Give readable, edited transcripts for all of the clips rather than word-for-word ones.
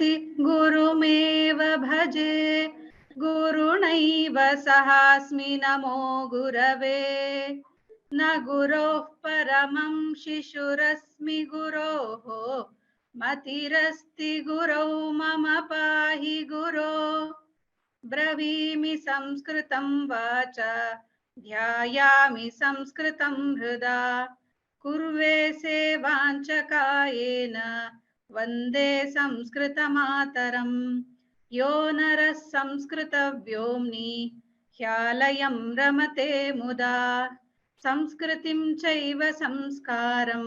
तिष्ठति गुरुमेव भजे गुरुणैव सहास्मि नमो गुरवे न गुरोः परमं शिशुरस्मि गुरोः मतिरस्ति गुरौ मम पाहि गुरो ब्रवीमि संस्कृतं वाचा ध्यायामि संस्कृतं हृदा कुर्वे सेवाञ्च कायेन वन्दे संस्कृतमातरम् यो नरः संस्कृतव्योम्नि ह्यालयं रमते मुदा संस्कृतिं चैव संस्कारं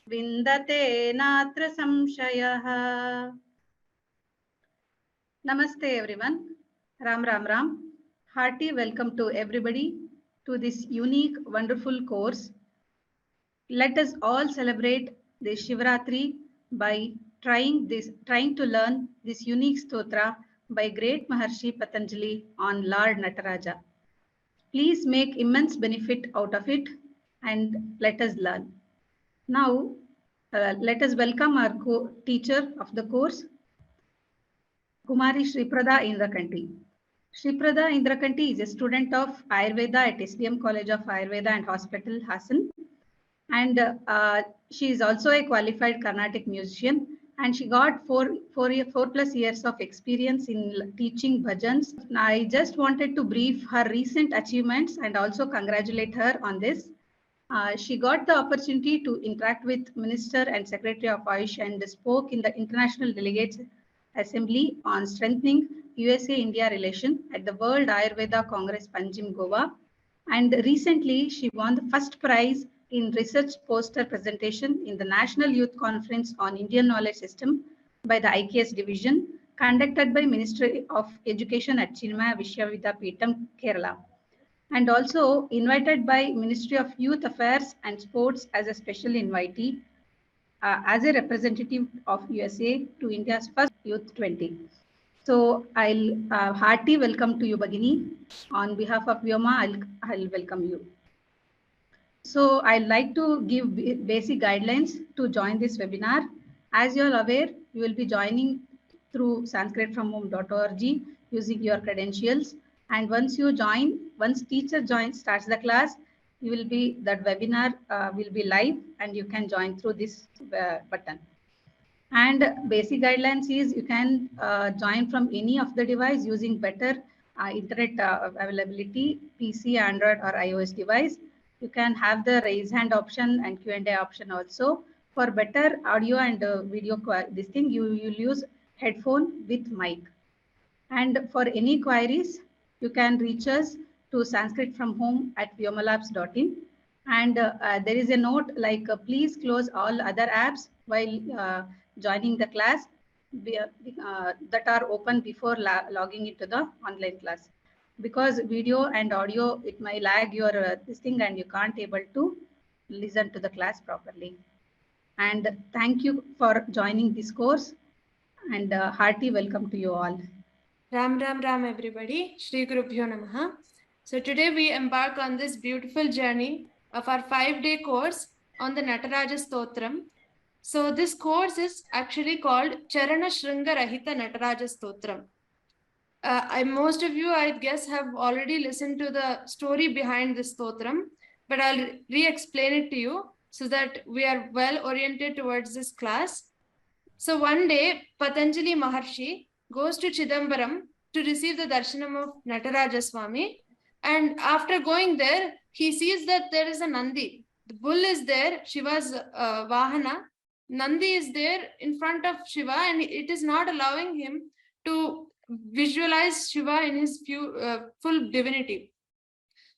विन्दते नात्र संशयः. Namaste everyone. Ram Ram Ram. Hearty welcome to everybody to this unique, wonderful course. Let us all celebrate this Shivratri by trying to learn this unique stotra by great Maharshi Patanjali on Lord Nataraja. Please make immense benefit out of it and let us learn. Now, let us welcome our teacher of the course, Kumari Sriprada Indrakanti. Sriprada Indrakanti is a student of Ayurveda at SDM College of Ayurveda and Hospital, Hassan. And she is also a qualified Carnatic musician. And she got four plus years of experience in teaching bhajans. I just wanted to brief her recent achievements and also congratulate her on this. She got the opportunity to interact with Minister and Secretary of Ayush and spoke in the International Delegates Assembly on strengthening USA-India relation at the World Ayurveda Congress, Panjim, Goa. And recently, she won the first prize in research poster presentation in the National Youth Conference on Indian Knowledge System by the IKS division, conducted by Ministry of Education at Chinmaya Vishwavidyapeetham, Kerala. And also invited by Ministry of Youth Affairs and Sports as a special invitee, as a representative of USA to India's first Youth 20. So I'll hearty welcome to you, Bhagini. On behalf of Vyoma, I'll welcome you. So I'd like to give basic guidelines to join this webinar. As you're aware, you will be joining through sanskritfromhome.org using your credentials. And once you join, once teacher starts the class, you will be, that webinar will be live and you can join through this button. And basic guidelines is you can join from any of the device using better internet availability, PC, Android or iOS device. You can have the raise hand option and Q&A option also. For better audio and video, this thing you will use headphone with mic. And for any queries, you can reach us to sanskritfromhome@vyomalabs.in. And there is a note like please close all other apps while joining the class that are open before logging into the online class. Because video and audio, it may lag your this thing and you can't able to listen to the class properly. And thank you for joining this course and hearty welcome to you all. Ram Ram Ram everybody, Shri Gurubhyo Namaha. So today we embark on this beautiful journey of our 5-day course on the Nataraja Stotram. So this course is actually called Charana Shringa Rahita Nataraja Stotram. Most of you, I guess, have already listened to the story behind this stotram, but I'll re-explain it to you so that we are well oriented towards this class. So one day, Patanjali Maharshi goes to Chidambaram to receive the darshanam of Nataraja Swami. And after going there, he sees that there is a Nandi. The bull is there, Shiva's Vahana. Nandi is there in front of Shiva, and it is not allowing him to visualize Shiva in his full divinity.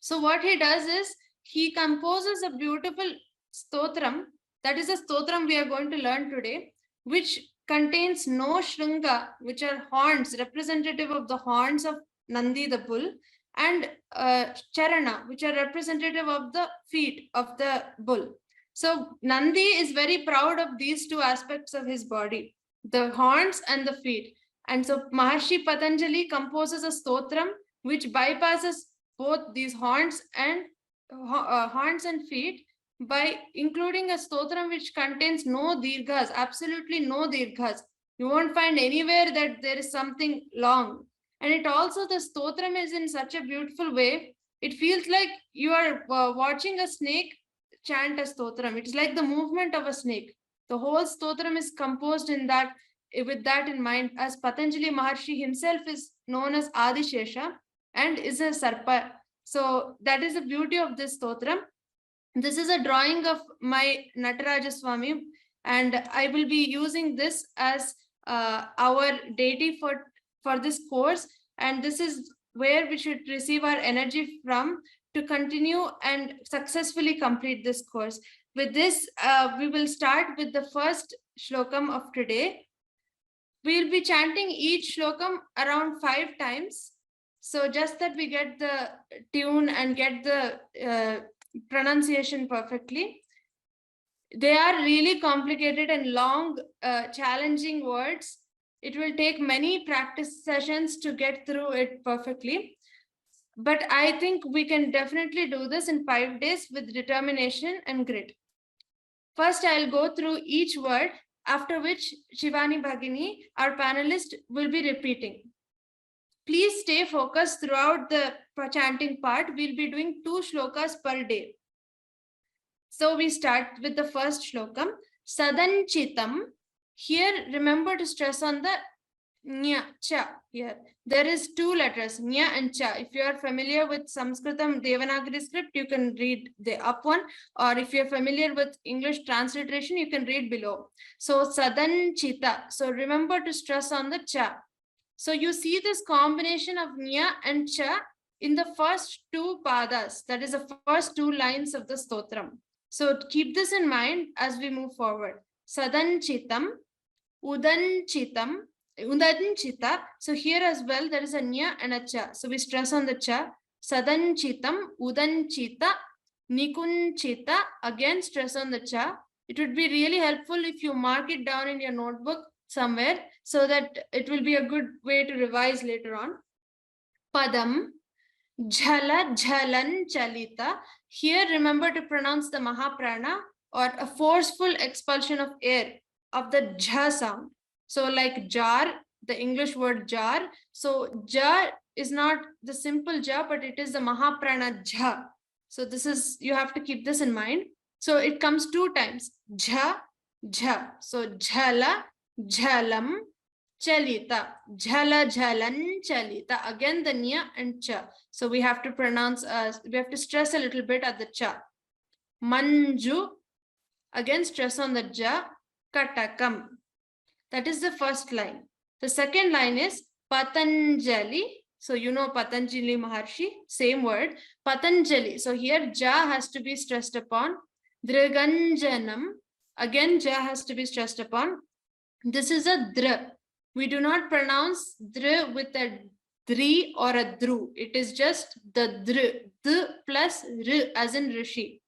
So what he does is, he composes a beautiful stotram. That is a stotram we are going to learn today, which contains no shringa, which are horns, representative of the horns of Nandi the bull, and charana, which are representative of the feet of the bull. So Nandi is very proud of these two aspects of his body, the horns and the feet. And so Maharshi Patanjali composes a stotram which bypasses both these horns and feet by including a stotram which contains no dirghas, absolutely no dirghas. You won't find anywhere that there is something long. And it also, the stotram is in such a beautiful way. It feels like you are watching a snake chant a stotram. It's like the movement of a snake. The whole stotram is composed in that, with that in mind, as Patanjali Maharshi himself is known as Adishesha and is a Sarpa. So that is the beauty of this stotram. This is a drawing of my Nataraja Swami, and I will be using this as our deity for this course. And this is where we should receive our energy from to continue and successfully complete this course. With this, we will start with the first shlokam of today. We will be chanting each shlokam around 5 times. So just that we get the tune and get the pronunciation perfectly. They are really complicated and long, challenging words. It will take many practice sessions to get through it perfectly. But I think we can definitely do this in 5 days with determination and grit. First, I'll go through each word, after which Shivani Bhagini, our panelist, will be repeating. Please stay focused throughout the chanting part. We'll be doing 2 shlokas per day. So we start with the first shlokam, Sadanchitam. Here, remember to stress on the nya, cha. Here, there is 2 letters, nya and cha. If you are familiar with Sanskritam Devanagari script, you can read the up one, or if you're familiar with English transliteration, you can read below. So Sadanchita. So remember to stress on the cha. So you see this combination of nya and cha in the first 2 padas, that is the first 2 lines of the stotram. So keep this in mind as we move forward. Sadanchitam, udanchitam, udanchita. So here as well, there is a nya and a cha. So we stress on the cha. Sadanchitam, udanchita, nikunchita. Again, stress on the cha. It would be really helpful if you mark it down in your notebook somewhere so that it will be a good way to revise later on. Padam, jhala, jhalan, chalita. Here, remember to pronounce the Mahaprana, or a forceful expulsion of air of the jha sound. So like jar, the English word jar. So jar is not the simple ja, but it is the Mahaprana jha. So this is, you have to keep this in mind. So it comes 2 times, jha, jha. So jhala, jhalam, chalita, jhala, jhalan, chalita. Again the nya and cha. So we have to pronounce, we have to stress a little bit at the cha. Manju, again stress on the ja. Katakam. That is the first line. The second line is Patanjali. So you know Patanjali Maharshi, same word. Patanjali. So here ja has to be stressed upon. Driganjanam. Again ja has to be stressed upon. This is a dr. We do not pronounce dr with a dri or a dru. It is just the dr. D plus r as in rishi.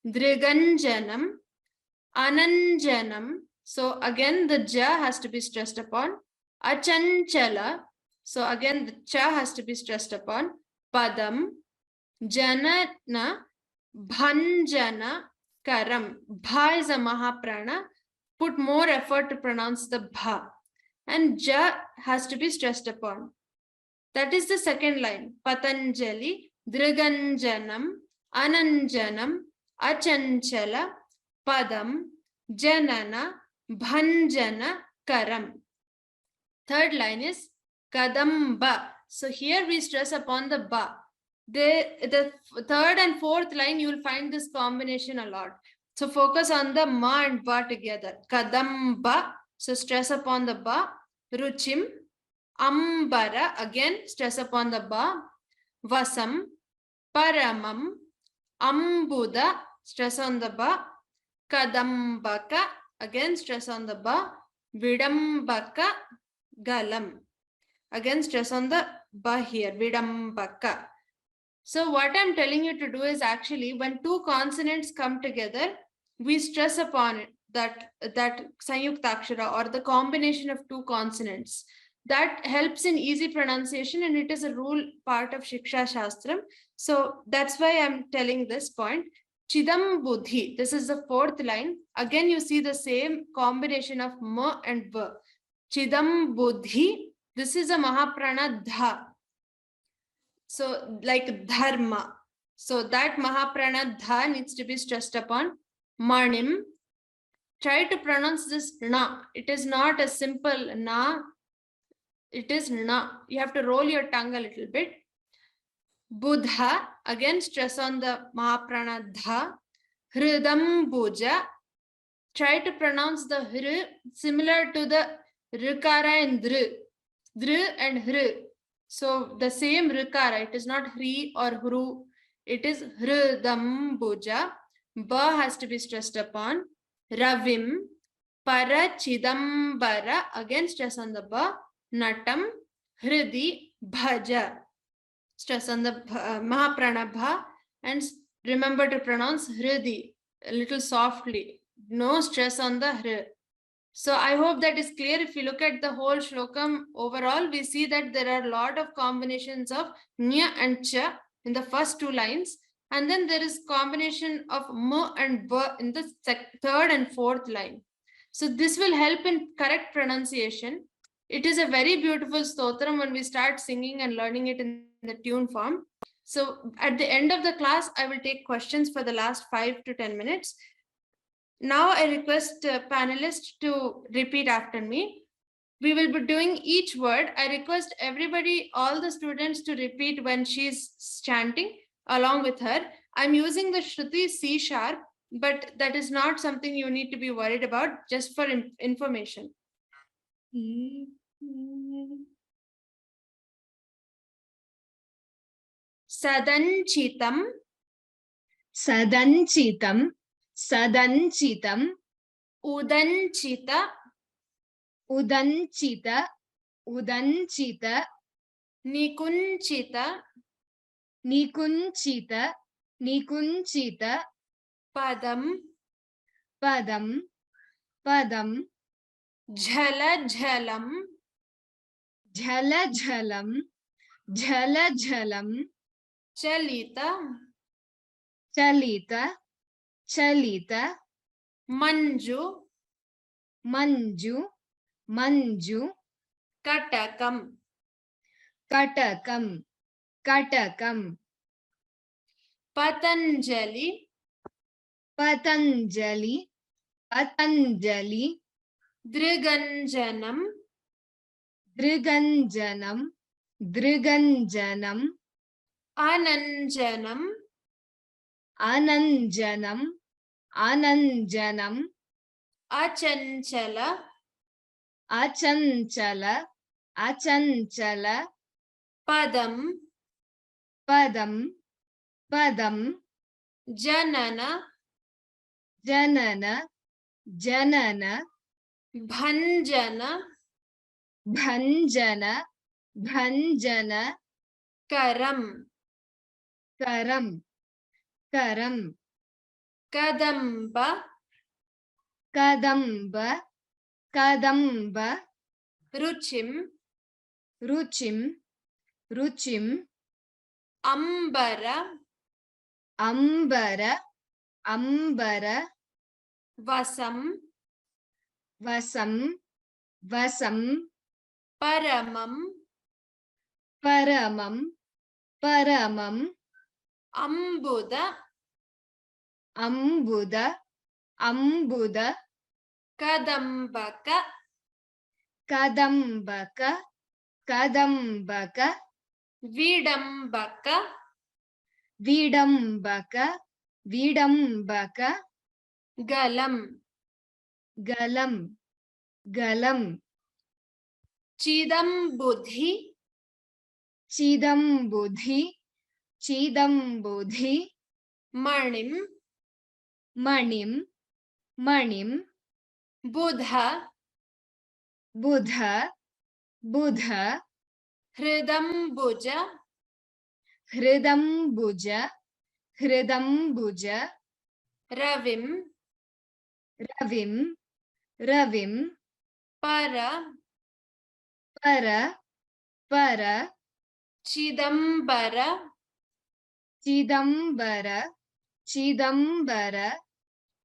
Driganjanam. Ananjanam. So again the ja has to be stressed upon. Achanchala. So again the cha has to be stressed upon. Padam. Janana. Bhanjana. Karam. Bha is a Mahaprana. Put more effort to pronounce the bha. And ja has to be stressed upon. That is the second line. Patanjali, Driganjanam, Ananjanam, Achanchala, Padam, Janana, Bhanjana, Karam. Third line is Kadamba. So here we stress upon the ba. The third and fourth line, you will find this combination a lot. So focus on the ma and ba together. Kadamba. So stress upon the ba. Ruchim. Ambara. Again, stress upon the ba. Vasam. Paramam. Ambuda. Stress on the ba. Kadambaka. Again, stress on the ba. Vidambaka. Galam. Again, stress on the ba here. Vidambaka. So what I'm telling you to do is actually when 2 consonants come together, we stress upon it, that Sanyuktakshara or the combination of 2 consonants. That helps in easy pronunciation, and it is a rule part of Shiksha Shastram. So that's why I'm telling this point. Chidam Buddhi. This is the 4th line. Again, you see the same combination of ma and b. Chidam buddhi. This is a Mahaprana dha. So like dharma. So that Mahaprana dha needs to be stressed upon. Manim. Try to pronounce this na. It is not a simple na. It is na. You have to roll your tongue a little bit. Buddha. Again, stress on the Mahaprana dha. Hridam buja. Try to pronounce the hr similar to the rikara and dr. Dr and hr. So the same rikara. It is not hri or hru. It is hridam buja. Ba has to be stressed upon. Ravim. Para chidambara. Again stress on the ba. Natam. Hridi bhaja. Stress on the Mahaprana bha. And remember to pronounce hridi a little softly. No stress on the hr. So I hope that is clear. If you look at the whole shlokam overall, we see that there are a lot of combinations of nya and cha in the first two lines. And then there is combination of m and b in the third and fourth line. So this will help in correct pronunciation. It is a very beautiful stotram when we start singing and learning it in the tune form. So at the end of the class, I will take questions for the last 5 to 10 minutes. Now I request panelists to repeat after me. We will be doing each word. I request everybody, all the students, to repeat when she's chanting along with her. I'm using the Shruti C sharp, but that is not something you need to be worried about, just for information. Sadanchitam. Sadanchitam. Sadanchitam. Udanchita. Udanchita. Udanchita. Nikunchita. Nikunchita. Nikunchita. Padam. Padam. Padam. Jhala jhalam. Jhala jhalam. Jhala jhalam. Chalita. Chalita. Chalita. Manju. Manju. Manju. Katakam. Katakam. Katakam. Patanjali. Patanjali. Patanjali. Driganjanam. Driganjanam. Driganjanam. Ananjanam. Ananjanam. Ananjanam. Achanchala. Achanchala. Achanchala. Padam. Padam. Padam. Janana. Janana. Janana. Bhanjana. Bhanjana. Bhanjana. Karam. Karam. Karam. Kadamba. Kadamba. Kadamba. Ruchim. Ruchim. Ruchim. Ambara. Ambara. Ambara. Vasam. Vasam. Vasam. Paramam. Paramam. Paramam. Ambuda. Ambuda. Ambuda. Kadambaka. Kadambaka. Kadambaka. Vidambaka. Vidambaka. Vidambaka. Galam. Galam. Galam. Chidam buddhi. Chidam buddhi. Chidam buddhi. Manim. Manim. Manim. Buddha. Buddha. Buddha. Hridam buja. Hridam buja. Hridam buja. Ravim. Ravim. Ravim. Para. Para. Para. Chidambara. Chidambara. Chidambara.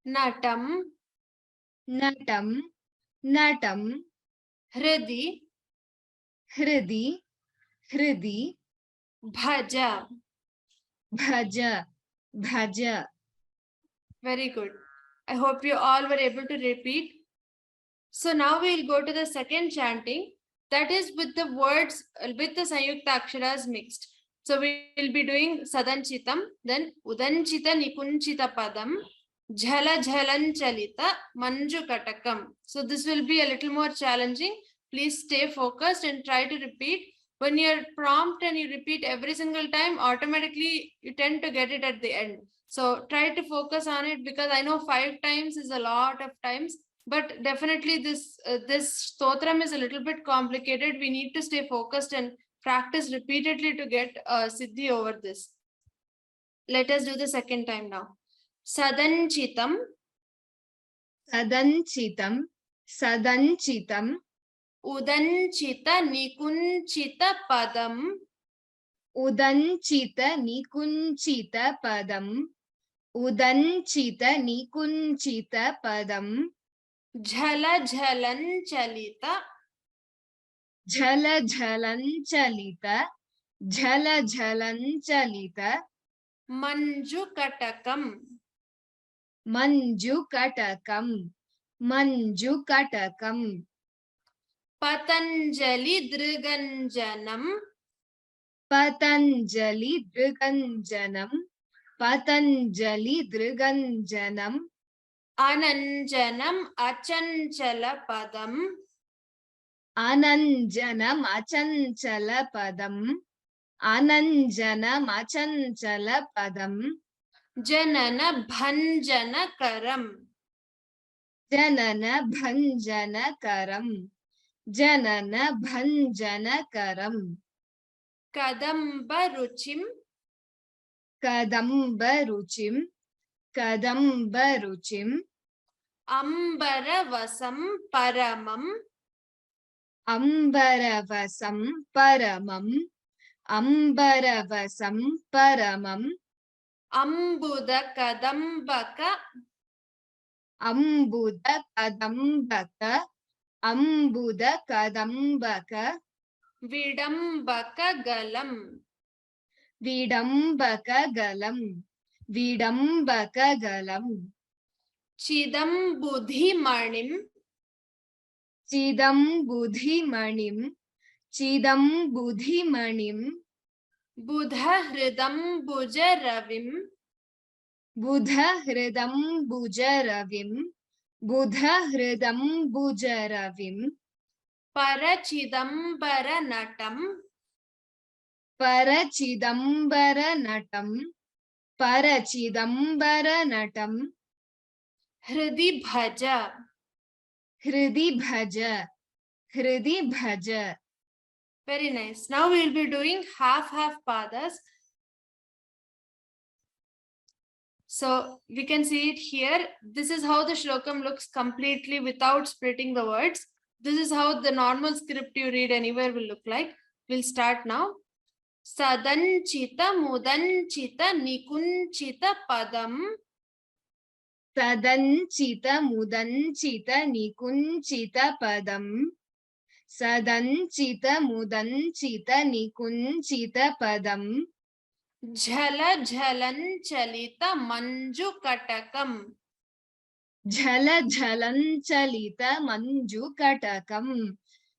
Natam. Natam. Natam. Hridi, Hridi, Hridi, Bhaja. Bhaja, Bhaja. Very good. I hope you all were able to repeat. So now we'll go to the second chanting, that is with the words, with the Sanyukta Aksharas mixed. So we will be doing Sadanchitam, then Udanchita Nikunchita Padam, Jhala Jhalanchalita Manju Katakam. So this will be a little more challenging. Please stay focused and try to repeat. When you're prompt and you repeat every single time, automatically you tend to get it at the end. So try to focus on it, because I know 5 times is a lot of times. But definitely this stotram is a little bit complicated. We need to stay focused and practice repeatedly to get siddhi over this. Let us do the second time now. Sadanchitam, Sadanchitam, Sadanchitam, Udanchita Nikunchita Padam, Udanchita Nikunchita Padam, Udanchita Nikunchita Padam, Jhala Jhalanchalita, Jhala Jhalanchalita, Jhala Jhalanchalita, Manju Katakam, Manju Katakam, Manju Katakam, Patanjali Driganjanam, Patanjali Driganjanam, Patanjali Driganjanam, Ananjanam Achanchala Padam, Ananjanam Achanchala Padam, Ananjanam Achanchala Padam, Janana Bhanjana Karam, Janana Bhanjana Karam, Janana Bhanjana Karam, Kadamba Ruchim, Kadamba Ruchim, Kadamba Ruchim, Ambara Vasam Paramam, Ambaravasam Paramam, Ambaravasam Paramam, Ambuda Kadambaka, Ambuda Kadambaka, Ambuda Kadambaka, Vidambaka Galam, Vidambaka Galam, Vidambaka Galam, Chidam Budhi Manim, Chidam Budhi Manim, Chidam Budhi Manim, Budha Hridam Bhuja Ravim, Buddha Hridam Bujaravim, Buddha Hridam Bujaravim, Parachidambara Natam, Parachidambara Natam, Parachidambara Natam, Hridi Bhaja, Hridi Bhaja, Hridi Bhaja. Very nice. Now we will be doing half padas. So we can see it here. This is how the shlokam looks completely without splitting the words. This is how the normal script you read anywhere will look like. We'll start now. Sadanchita mudanchita nikunchita padam, Sadanchita Mudanchita Nikunchita Padam, Sadanchita Mudanchita Nikunchita Padam, Jhala Jhalanchalita Manju Katakam, Jhala Jhalanchalita Manju Katakam,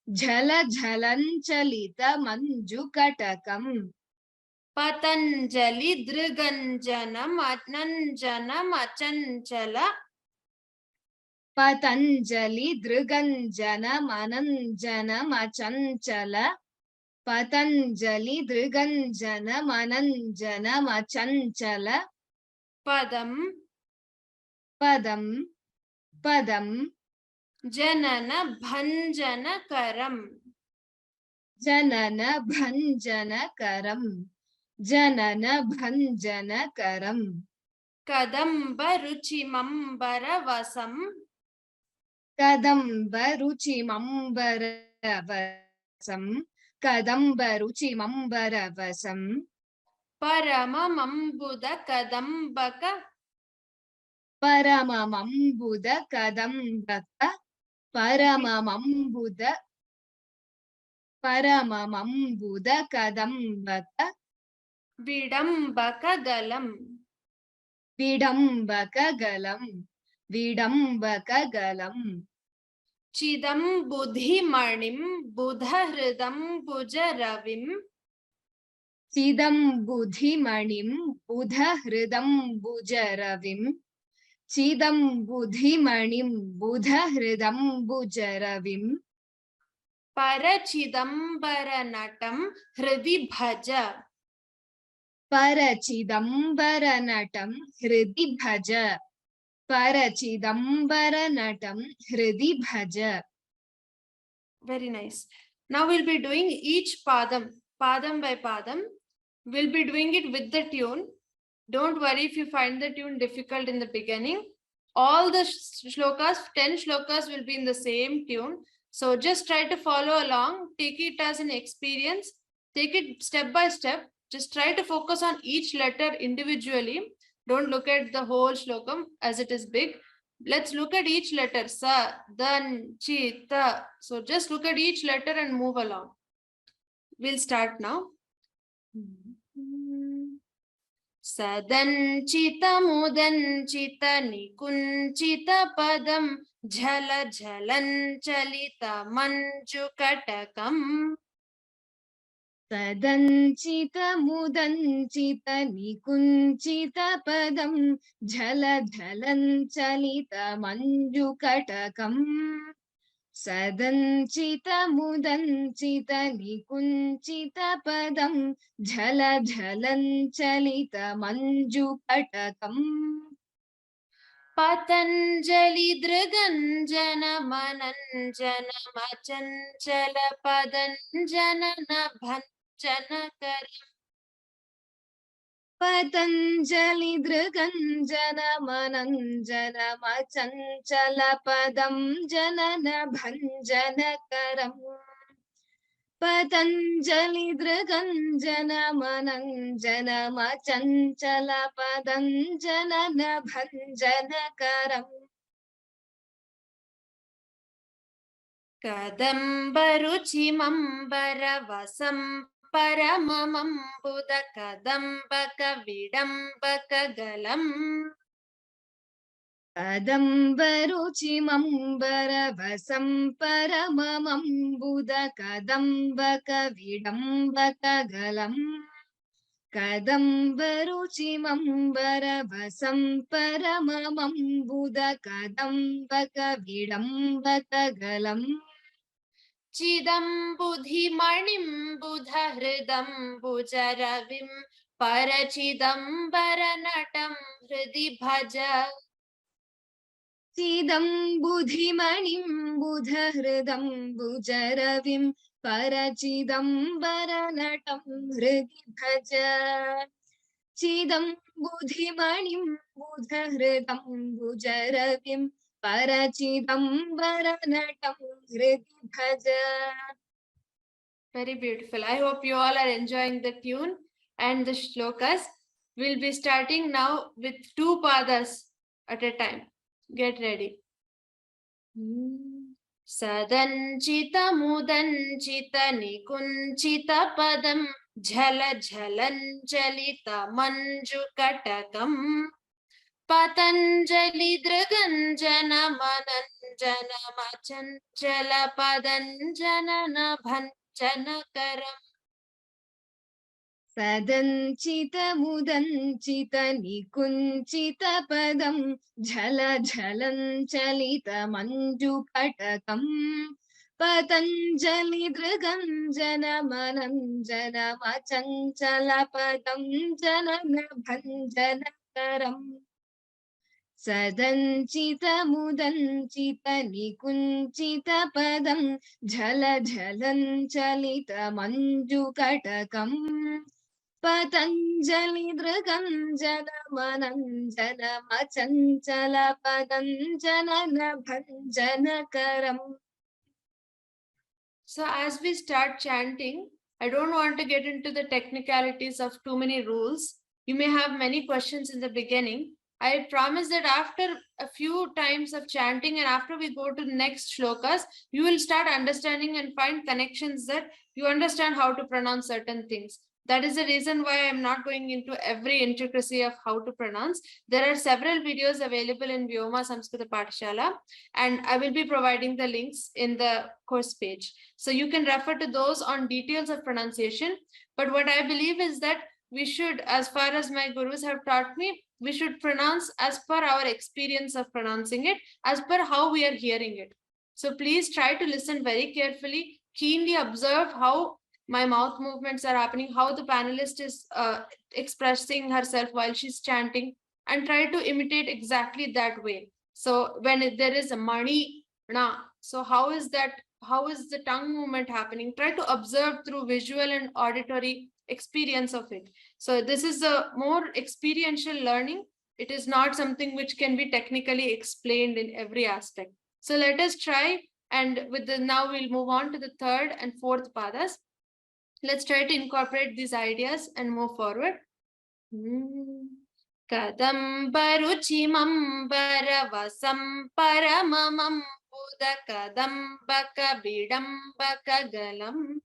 Jhala Jhalanchalita Manju Katakam, Patanjali Driganjanam Atnanjanam Achanchala, Patanjali Driganjanam Ananjanam Achanchala, Patanjali Driganjanam Ananjanam Achanchala, Padam, Padam, Padam, Janana Bhanjana Karam, Janana Bhanjana Karam, Janana Bhanjana Karam, Kadamba Ruchimambara Vasam, Kadamba Ruchi Mambara Vasam, Kadamba Ruchi Mambara Vasam, Parama Mambuda Kadambaka, Parama Mambuda Kadambaka, Parama Mambuda paramamambudakadambaka vidambakagalam. vidambakagalam Chidam buddhimanim buddhahridam bujaravim. chidam buddhimanim budhahridam bujaravim chidam buddhimanim budhahridam bujaravim Parachidambaranatam hridi bhaja. parachidambaranatam hridi bhaja parachidambaranatam hridi bhaja. Very nice. Now we'll be doing each padam by padam. We'll be doing it with the tune. Don't worry if you find the tune difficult in the beginning. All the shlokas, 10 shlokas will be in the same tune. So just try to follow along. Take it as an experience. Take it step by step. Just try to focus on each letter individually. Don't look at the whole shlokam as it is big. Let's look at each letter. Sa, dan, chi, ta. So just look at each letter and move along. We'll start now. Sadanchita mudanchita nikunchita padam jhala jhalanchalita manjukatakam. Sadanchita mudanchita nikunchita padam jhala jhalanchalita manjukatakam. Sadanchita mudanchita nikunchita padam jhala jhalanchalita manjukatakam. Patanjali Draganjana Mananjana Machanchala Padanjana Nabhanjanakaram. Patanjali Draganjana Mananjana Machanchala Padam Janana Bhanjanakaram. Patanjali Draganjana Mananjana Machanchala Padam Janana Bhanjanakaram. Kadambaruchimambaravasam paramamam buddha kadambaka vidambaka galam. Kadambaruchimambaravasam paramamambudha kadambaka vidambaka galam. Kadambaruchimambaravasam paramamambudha kadambaka vidambaka galam. Chidam buddhimanim buddhahridam bujaravim parachidambaranatam hridi bhaja. Chidam buddhimanim buddhahridam bujaravim parachidambaranatam hridi bhaja. Chidam buddhimanim buddhahridam bujaravim parachidambaranatam hridi bhaja. Very beautiful. I hope you all are enjoying the tune and the shlokas. We'll be starting now with 2 padas at a time. Get ready. Sadanchita mudanchita nikunchita padam jhala jhalanchalita manjukatakam. Patanjali Draganjana Mananjana Machanchala Padanjana Nabhanjanakaram. Sadanchita mudanchita nikunchita padam jhala jhalanchalita manjukatakam. Patanjali Draganjana Mananjana Machanchala Padanjana Bhanjanakaram. Sadanchita mudanchita nikunchita padam jhala jhalanchalita manjukatakam. Patanjali Draganjana Mananjana Machanchala Padanjana Bhanjanakaram. So as we start chanting, I don't want to get into the technicalities of too many rules. You may have many questions in the beginning. I promise that after a few times of chanting and after we go to the next shlokas, you will start understanding and find connections that you understand how to pronounce certain things. That is the reason why I'm not going into every intricacy of how to pronounce. There are several videos available in vyoma-samskrta-pathasala, and I will be providing the links in the course page. So you can refer to those on details of pronunciation. But what I believe is that we should, as far as my gurus have taught me, we should pronounce as per our experience of pronouncing it, as per how we are hearing it. So please try to listen very carefully, keenly observe how my mouth movements are happening, how the panelist is expressing herself while she's chanting, and try to imitate exactly that way. So when there is a mani, na, so how is that? How is the tongue movement happening? Try to observe through visual and auditory experience of it. So this is a more experiential learning. It is not something which can be technically explained in every aspect. So let us try, and with the now we'll move on to the third and fourth padas. Let's try to incorporate these ideas and move forward. Kadambaruchimambaravasam paramamam budakadambakabidambakagalam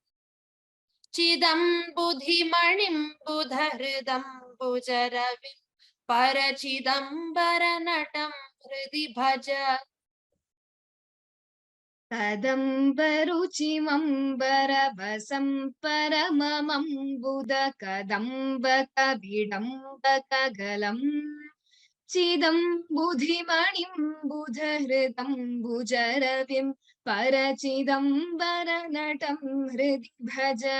Chidam budhimanim budhridam bujaravim parachidambara hridi bhaja. Kadambaruchimambaravasam paramamam budakadambakabidambakagalam Chidam budhimanim budhridam bujaravim parachidambara hridi bhaja.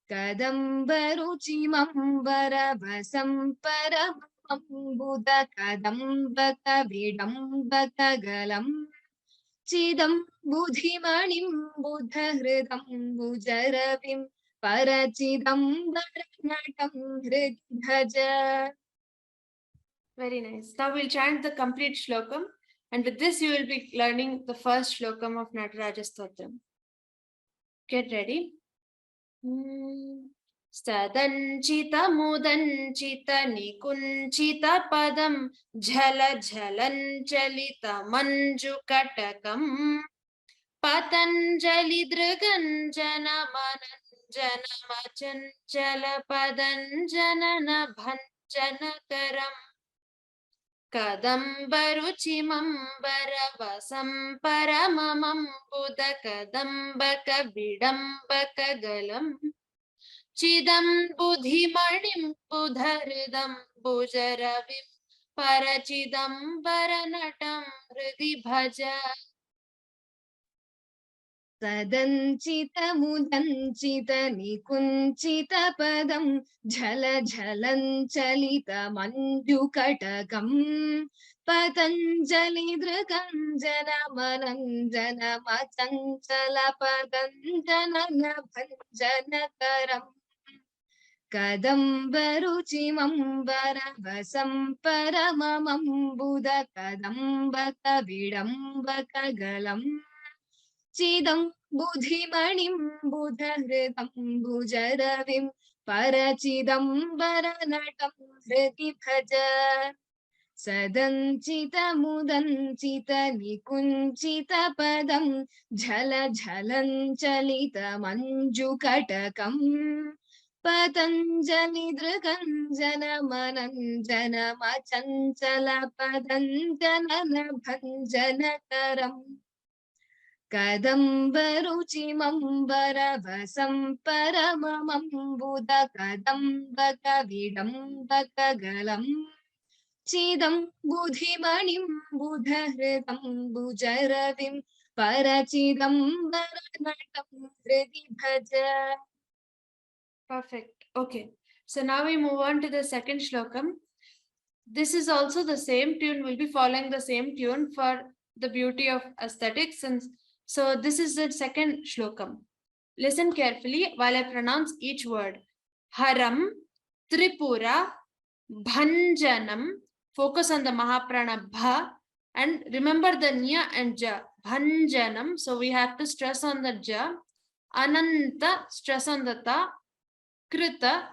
Kadambaruchimambaravasam paramamam budakadambakabidambakagalam Chidam budhimanim budhridam bujaravim parachidambara hridi bhaja. Very nice. Now we'll chant the complete shlokam, and with this you will be learning the first shlokam of Nataraja Stotram. Get ready. Sadanchita mudanchita nikunchita padam jhala jhalanchalita manju katakam patanjali drganjana mananjana machanchala padanjana bhanjanakaram Kadambaruchimambaravasam paramamam budakadambakabidambakagalam Chidam budhimanim budharidam bujaravim parachidambara hridi bhaja. Sadanchita mudanchita nikunchita padam jhala jhalanchalita manjukatakam patanjali drganjana mananjana machanchala padanjana bhanjanakaram Kadambaruchimambaravasam paramamam budakadambakabidambakagalam Chidam budhimanim budhridam bujaravim parachidambara hridi bhaja. Sadanchita mudanchita nikunchita padam jhala jhalanchalita manjukatakam patanjali drganjana mananjana machanchala padanjana bhanjanakaram Kadambaruchimambaravasam paramamam budakadambakabidambakagalam Chidam budhimanim budhridam bujaravim parachidambara hridi bhaja. Perfect. Okay. So now we move on to the second shlokam. This is also the same tune. We'll be following the same tune for the beauty of aesthetics. And so this is the second shlokam. Listen carefully while I pronounce each word. Haram, Tripura, Bhanjanam. Focus on the Mahaprana Bha. And remember the Nya and Ja. Bhanjanam. So we have to stress on the Ja. Ananta, stress on the Ta. Krita.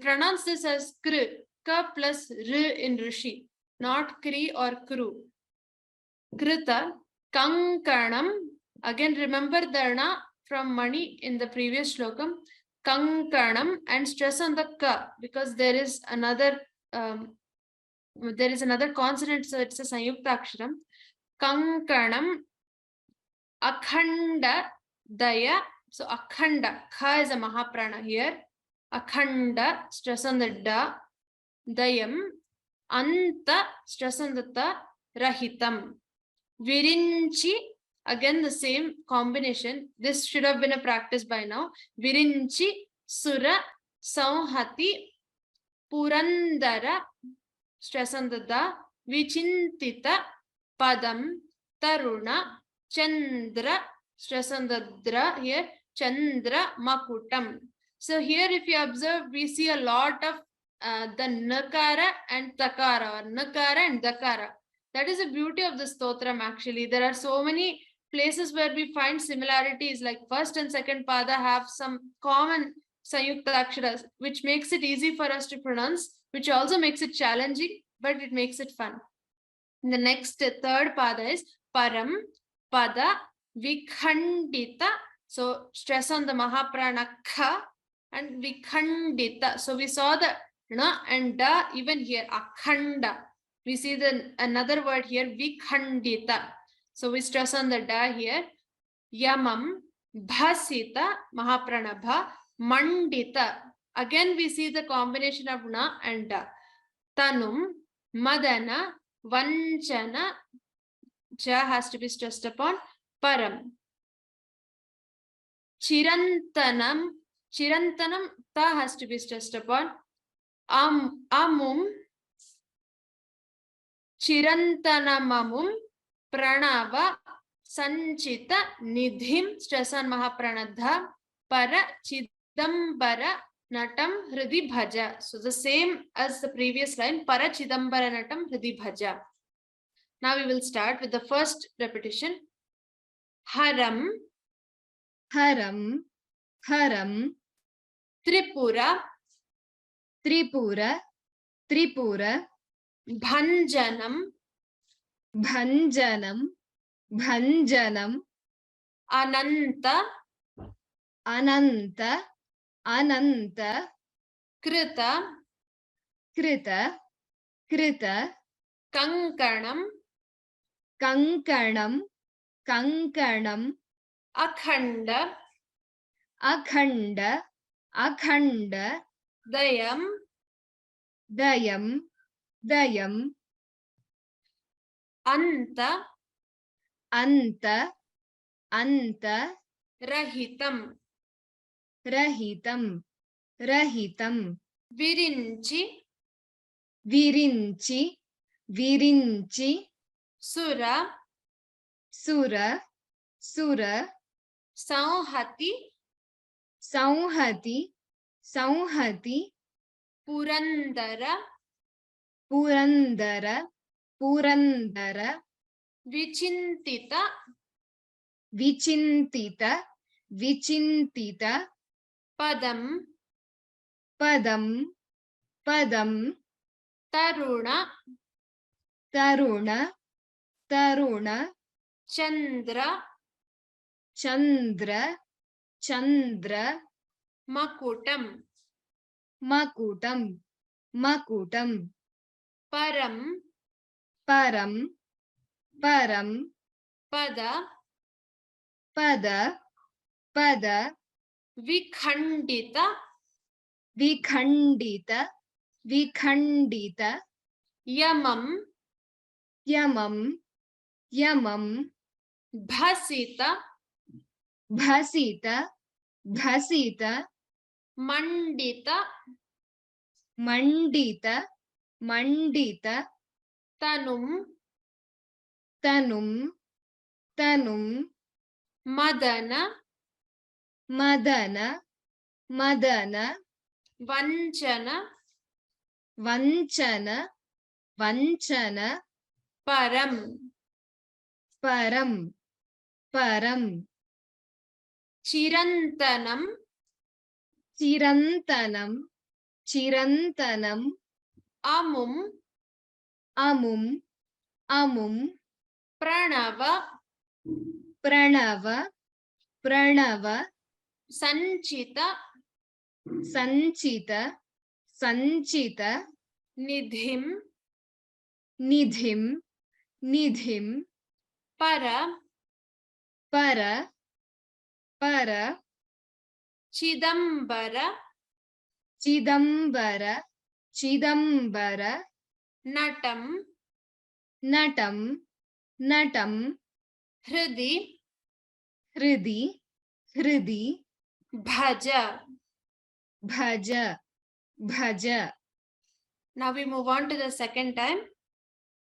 Pronounce this as Kr. ka plus r in rishi, not kri or kru. Krita, kankanam. Again, remember the na from mani in the previous shlokam. Kankanam, and stress on the ka because there is another consonant, so it's a sayukta aksharam. Kankanam, akhanda daya. So akhanda, kha is a mahaprana here. Akhanda, stress on the da. Dayam, anta, stress on the ta. Rahitam. Virinchi, again the same combination. This should have been a practice by now. Virinchi, sura, sauhati, purandara, stress on the da. Vichintita, padam, taruna, chandra, stress on the dra here. Chandra, makutam. So here if you observe, we see a lot of the nakara and takara, or nakara and dakara. That is the beauty of the stotram actually. There are so many places where we find similarities, like first and second pada have some common sayukta aksharas, which makes it easy for us to pronounce, which also makes it challenging, but it makes it fun. The next third pada is param, pada, vikhandita. So stress on the mahaprana kha and vikhandita. So we saw the na and da even here, akhanda. We see the another word here, vikhandita. So we stress on the da here. Yamam, bhasita, mahaprana bha, mandita. Again we see the combination of na and da. Tanum, madana, vanchana, ja has to be stressed upon. Param. Chirantanam, ta has to be stressed upon. Amum, chirantanamamum, pranava, sanchita, nidhim, stress on mahapranadha, para, chidambara, natam, hridi bhaja. So the same as the previous line, para, chidambara, natam, hridi bhaja. Now we will start with the first repetition. Haram, Haram, Haram, Tripura, Tripura, Tripura, Bhanjanam, Bhanjanam, Bhanjanam, Ananta, Ananta, Ananta, Krita, Krita, Krita, Kankanam, Kankanam, Kankanam, Akhanda, Akhanda, Akhanda, Dayam, Dayam, Dayam, Anta, Anta, Anta, Rahitam, Rahitam, Rahitam, Virinchi, Virinchi, Virinchi, Sura, Sura, Sura, Sauhati, Sauhati, Sauhati, Purandara, Purandara, Purandara, Vichintita, Vichintita, Vichintita, Padam, Padam, Padam, Taruna, Taruna, Taruna, Chandra, Chandra, Chandra, Makutam, Makutam, Makutam, Param, Param, Param, Pada, Pada, Pada, Vikhandita, Vikhandita, Vikhandita, Yamam, Yamam, Yamam, Bhasita, Bhasita, Bhasita, Mandita, Mandita, Mandita, Tanum, Tanum, Tanum, Madana, Madana, Madana, Vanchana, Vanchana, Vanchana, Param, Param, Param, Chirantanam, Chirantanam, Chirantanam, amum, amum, amum, pranava, pranava, pranava, sanchita, sanchita, sanchita, nidhim, nidhim, nidhim, para, para, para, chidambara, chidambara, chidambara, natam, natam, natam, hridi, hridi, hridi, bhaja. bhaja, bhaja. Now we move on to the second time.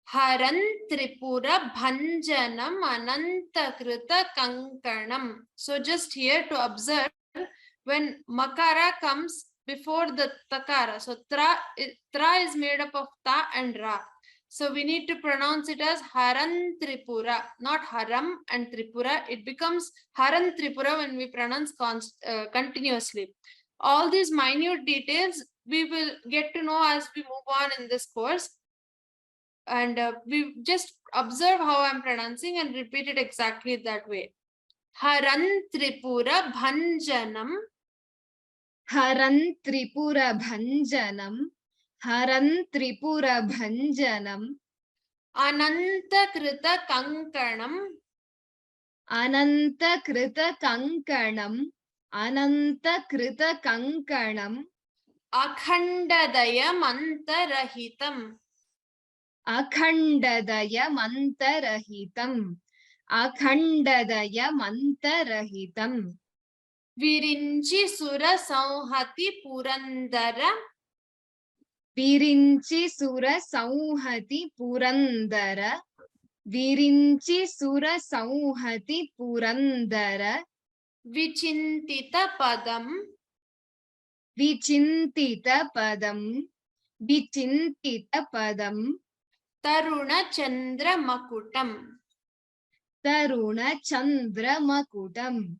Haran Tripura Bhanjanam Anantakrita Kankanam. So just here to observe when Makara comes before the Takara. So tra is made up of Ta and Ra. So we need to pronounce it as Haran Tripura, not Haram and Tripura. It becomes Haran Tripura when we pronounce continuously. All these minute details we will get to know as we move on in this course. And we just observe how I'm pronouncing and repeat it exactly that way. Haran Tripura Bhanjanam. Haran Tripura Bhanjanam. Haran Tripura Bhanjanam. Anantakrita Kankanam. Anantakrita Kankanam. Anantakrita Kankanam. Akhandadaya Mantarahitam. Akhandadaya Mantarahitam. Akhandadaya Mantarahitam. Virinchi Sura Sauhati Purandara. Virinchi Sura Sauhati Purandara. Virinchi Sura Sauhati Purandara. Vichintita Padam. Vichintita Padam. Vichintita Padam. Taruna Chandra Makutam. Taruna Chandra Makutam.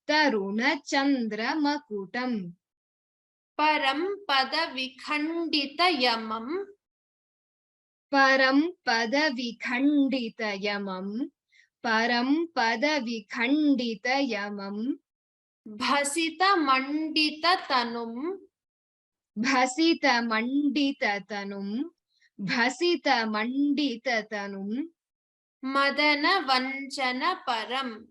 Taruna Chandra Makutam. Param Pada Vikhandita Yamam. Param Pada Vikhandita Yamam. Param Pada Vikhandita Yamam. Bhasita Mandita Tanum. Bhasita Mandita Tanum. Bhasita Mandita Tanum. Madana Vanchana Param.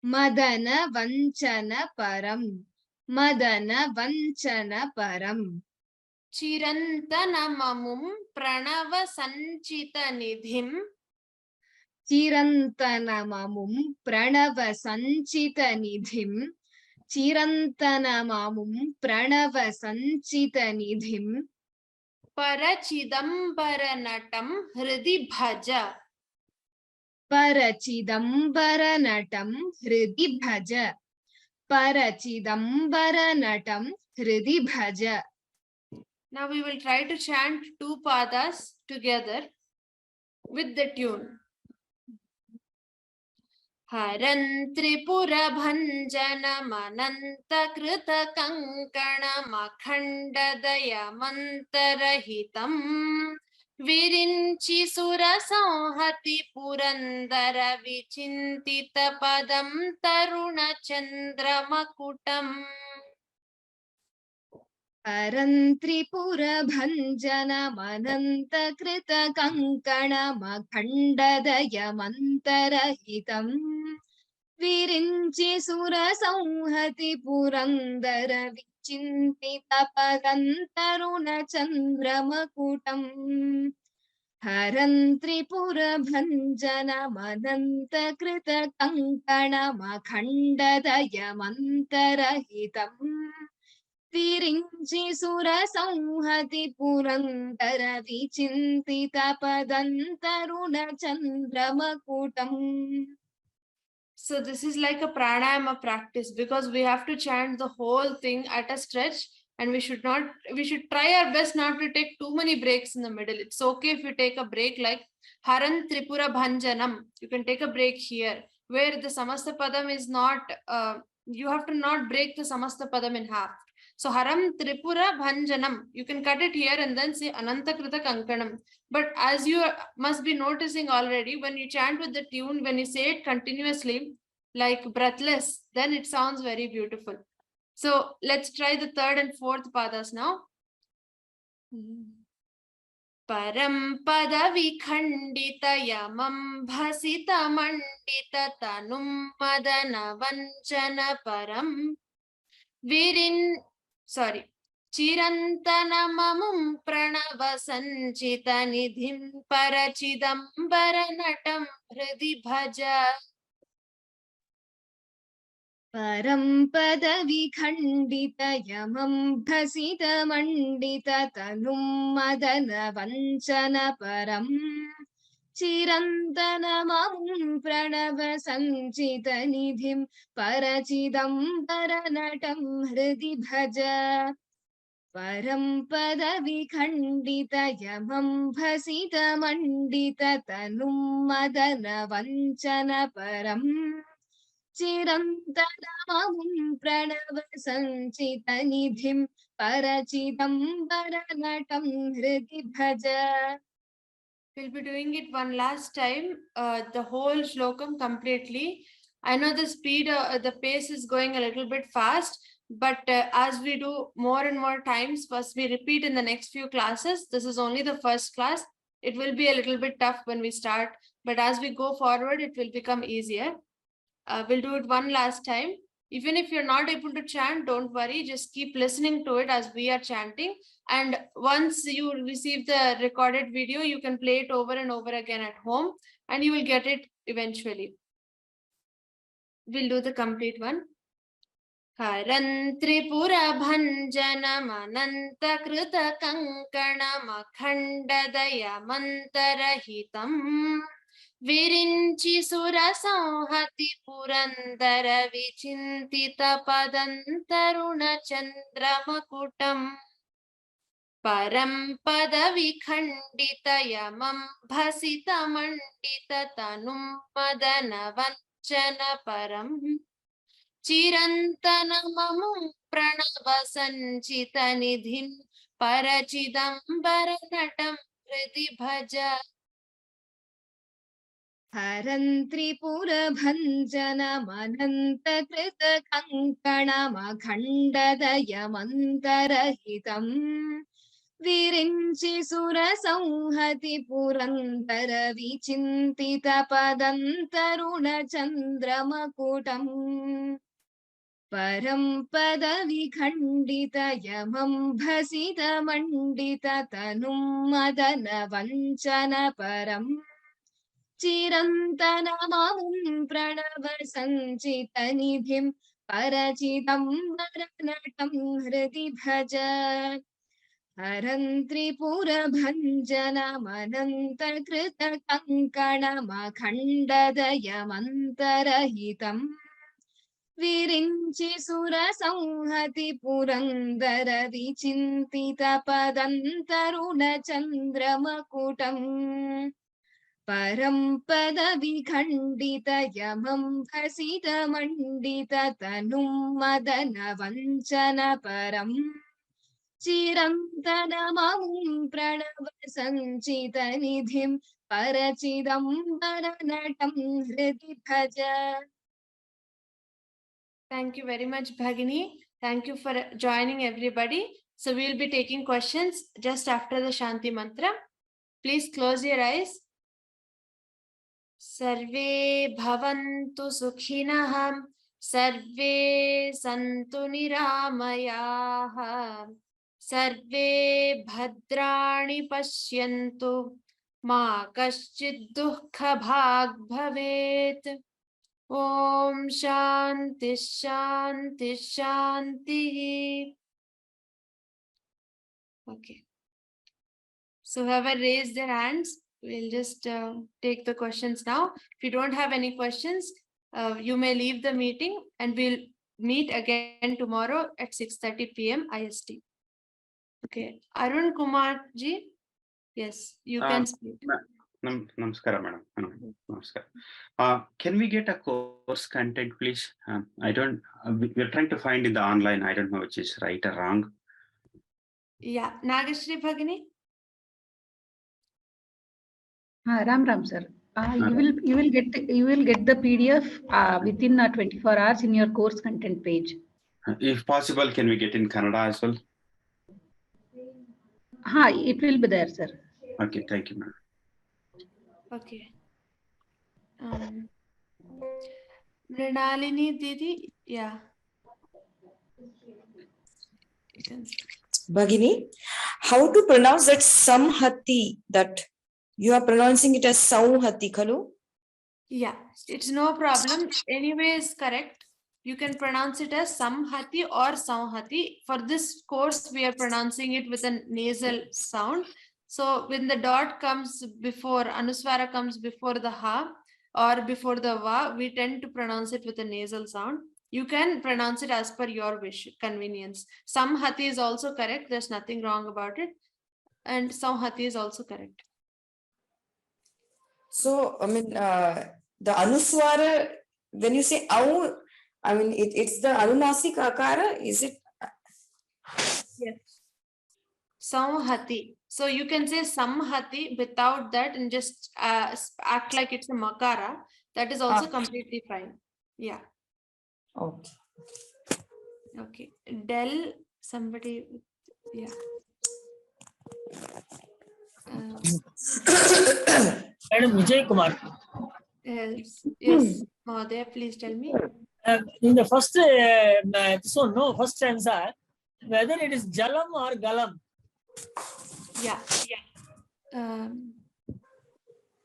Madana Vanchana Param. Madana Vanchana Param. Chirantanamamum Pranava Sanchita Nidhim. Chirantanamamum Pranava Sanchita Nidhim. Chirantanamamum Pranava Sanchita Nidhim. Parachidambara Natam Hridi Bhaja. Parachidambara Natam Hridi Bhaja. Parachidambara Natam Hridi Bhaja. Now we will try to chant two padas together with the tune. Haran Tripura Bhanjanam Anantakrita Kankanam Akhandadaya Mantarahitam. Virinchi Sura Sauhati Purandara Vichintita Padam Taruna Chandra Makutam. Haran Tripura Bhanjana Manantakrita Kankana Makhandadaya Mantarahitam. Virinchi Sura Sauhati Purandara Vichintita Padantaruna Chandra Makutam. Haran Tripura Bhanjana Manantakrita Kankana Makhandadaya Mantarahitam. Virinchi Sura Sauhati Purandara Vichintita Padantaruna Chandra Makutam. So this is like a pranayama practice because we have to chant the whole thing at a stretch, and we should try our best not to take too many breaks in the middle. It's okay if you take a break like Haran Tripura Bhanjanam. You can take a break here where the Samasta Padam is not, you have to not break the Samasta Padam in half. So Haram Tripura Bhanjanam. You can cut it here and then say Anantakrita Kankanam. But as you must be noticing already, when you chant with the tune, when you say it continuously, like breathless, then it sounds very beautiful. So let's try the third and fourth padas now. Param pada vikhandita yamam bhasita mandita tanum madana vanchana param Chirantanamamum pranava sanchita nidhim parachidambara natam hridi bhaja. Param padavichandita yamam bhasita mandita tanum madana vanchana param Chirantanamam pranava sanchita nidhim parachidambara natam hridi bhaja. Param padavichandita yamam bhasita mandita tanum madana vanchana param Chirantanamam pranava sanchita nidhim parachidambara natam hridi bhaja. We'll be doing it one last time, the whole shlokam completely. I know the speed, the pace is going a little bit fast, but as we do more and more times, first we repeat in the next few classes. This is only the first class. It will be a little bit tough when we start, but as we go forward, it will become easier. We'll do it one last time. Even if you're not able to chant, don't worry, just keep listening to it as we are chanting. And once you receive the recorded video, you can play it over and over again at home and you will get it eventually. We'll do the complete one. Haran Tripura Bhanjanam Anantakrita Kankanam Akhandadaya Mantarahitam Virinchi Sura Sanhati Purandara Vichintita Padantaruna Chandramakutam Param Padavikhandita Yamam Bhasita Mandita Tanum Madana Vanchana Param Chirantanamam Pranava Sanchita Nidhin Parachidambara Natam Hridi Bhaja. Haran Tripura Bhanjanam Anantakrita Kankanam Akhandadayamantarahitam Virinchi Sura Sanhati Purandara Vichintita Padantaruna Chandramakutam Param Padavichandita Yamam Bhasita Mandita Tanum Madana Vanchana Param Chirantanamam pranava sanchita nidhim parachidambara natam hridi bhaja. Haran Tripura Bhanjanam Anantakrita Kankanam Akhandadayamantarahitam Virinchi Sura Sanhati Purandara Vichintita Padantaruna Chandramakutam Param Padavichandita Yamam Bhasita Mandita Tanum Madana Vanchana Param Chirantanamam Pranava Sanchita Nidhim Parachidambara Natam Hridi Bhaja. Thank you very much, Bhagini. Thank you for joining everybody. So we'll be taking questions just after the Shanti Mantra. Please close your eyes. Sarve bhavantu sukhinah, sarve santu niramayaha, sarve bhadrani pashyantu, ma kaschid dukkha bhag bhavet. Om Shanti Shanti Shanti. Okay. So whoever raised their hands, we'll just take the questions now. If you don't have any questions, you may leave the meeting and we'll meet again tomorrow at 6:30 p.m. IST. Okay. Arun Kumar ji, yes, you can speak. Namaskara, madam. Namaskar. Can we get a course content, please? I don't. We're trying to find in the online. I don't know which is right or wrong. Yeah, Nagashri Bhagini. Ram sir. You will get the PDF within 24 hours in your course content page. If possible, can we get in Kannada as well? It will be there, sir. Okay, thank you, madam. Okay. Mrinalini Didi, yeah. Bhagini, how to pronounce that samhati, that you are pronouncing it as sauhati, khalu? Yeah, it's no problem. Anyway, is correct. You can pronounce it as samhati or sauhati. For this course, we are pronouncing it with a nasal sound. So when the dot comes before, anuswara comes before the ha or before the va, we tend to pronounce it with a nasal sound. You can pronounce it as per your wish, convenience. Samhati is also correct. There's nothing wrong about it. And sauhati is also correct. So, I mean, the anuswara, when you say au, I mean, it's the anunasik akara, is it? Yes. Samhati. So you can say samhati without that and just act like it's a makara. That is also completely fine. Yeah. Okay. Okay. Del, somebody, yeah. Madam Vijay Kumar. Yes. Mahodaya, please tell me. In the first, this one, no, first answer, whether it is Jalam or Galam. Yeah.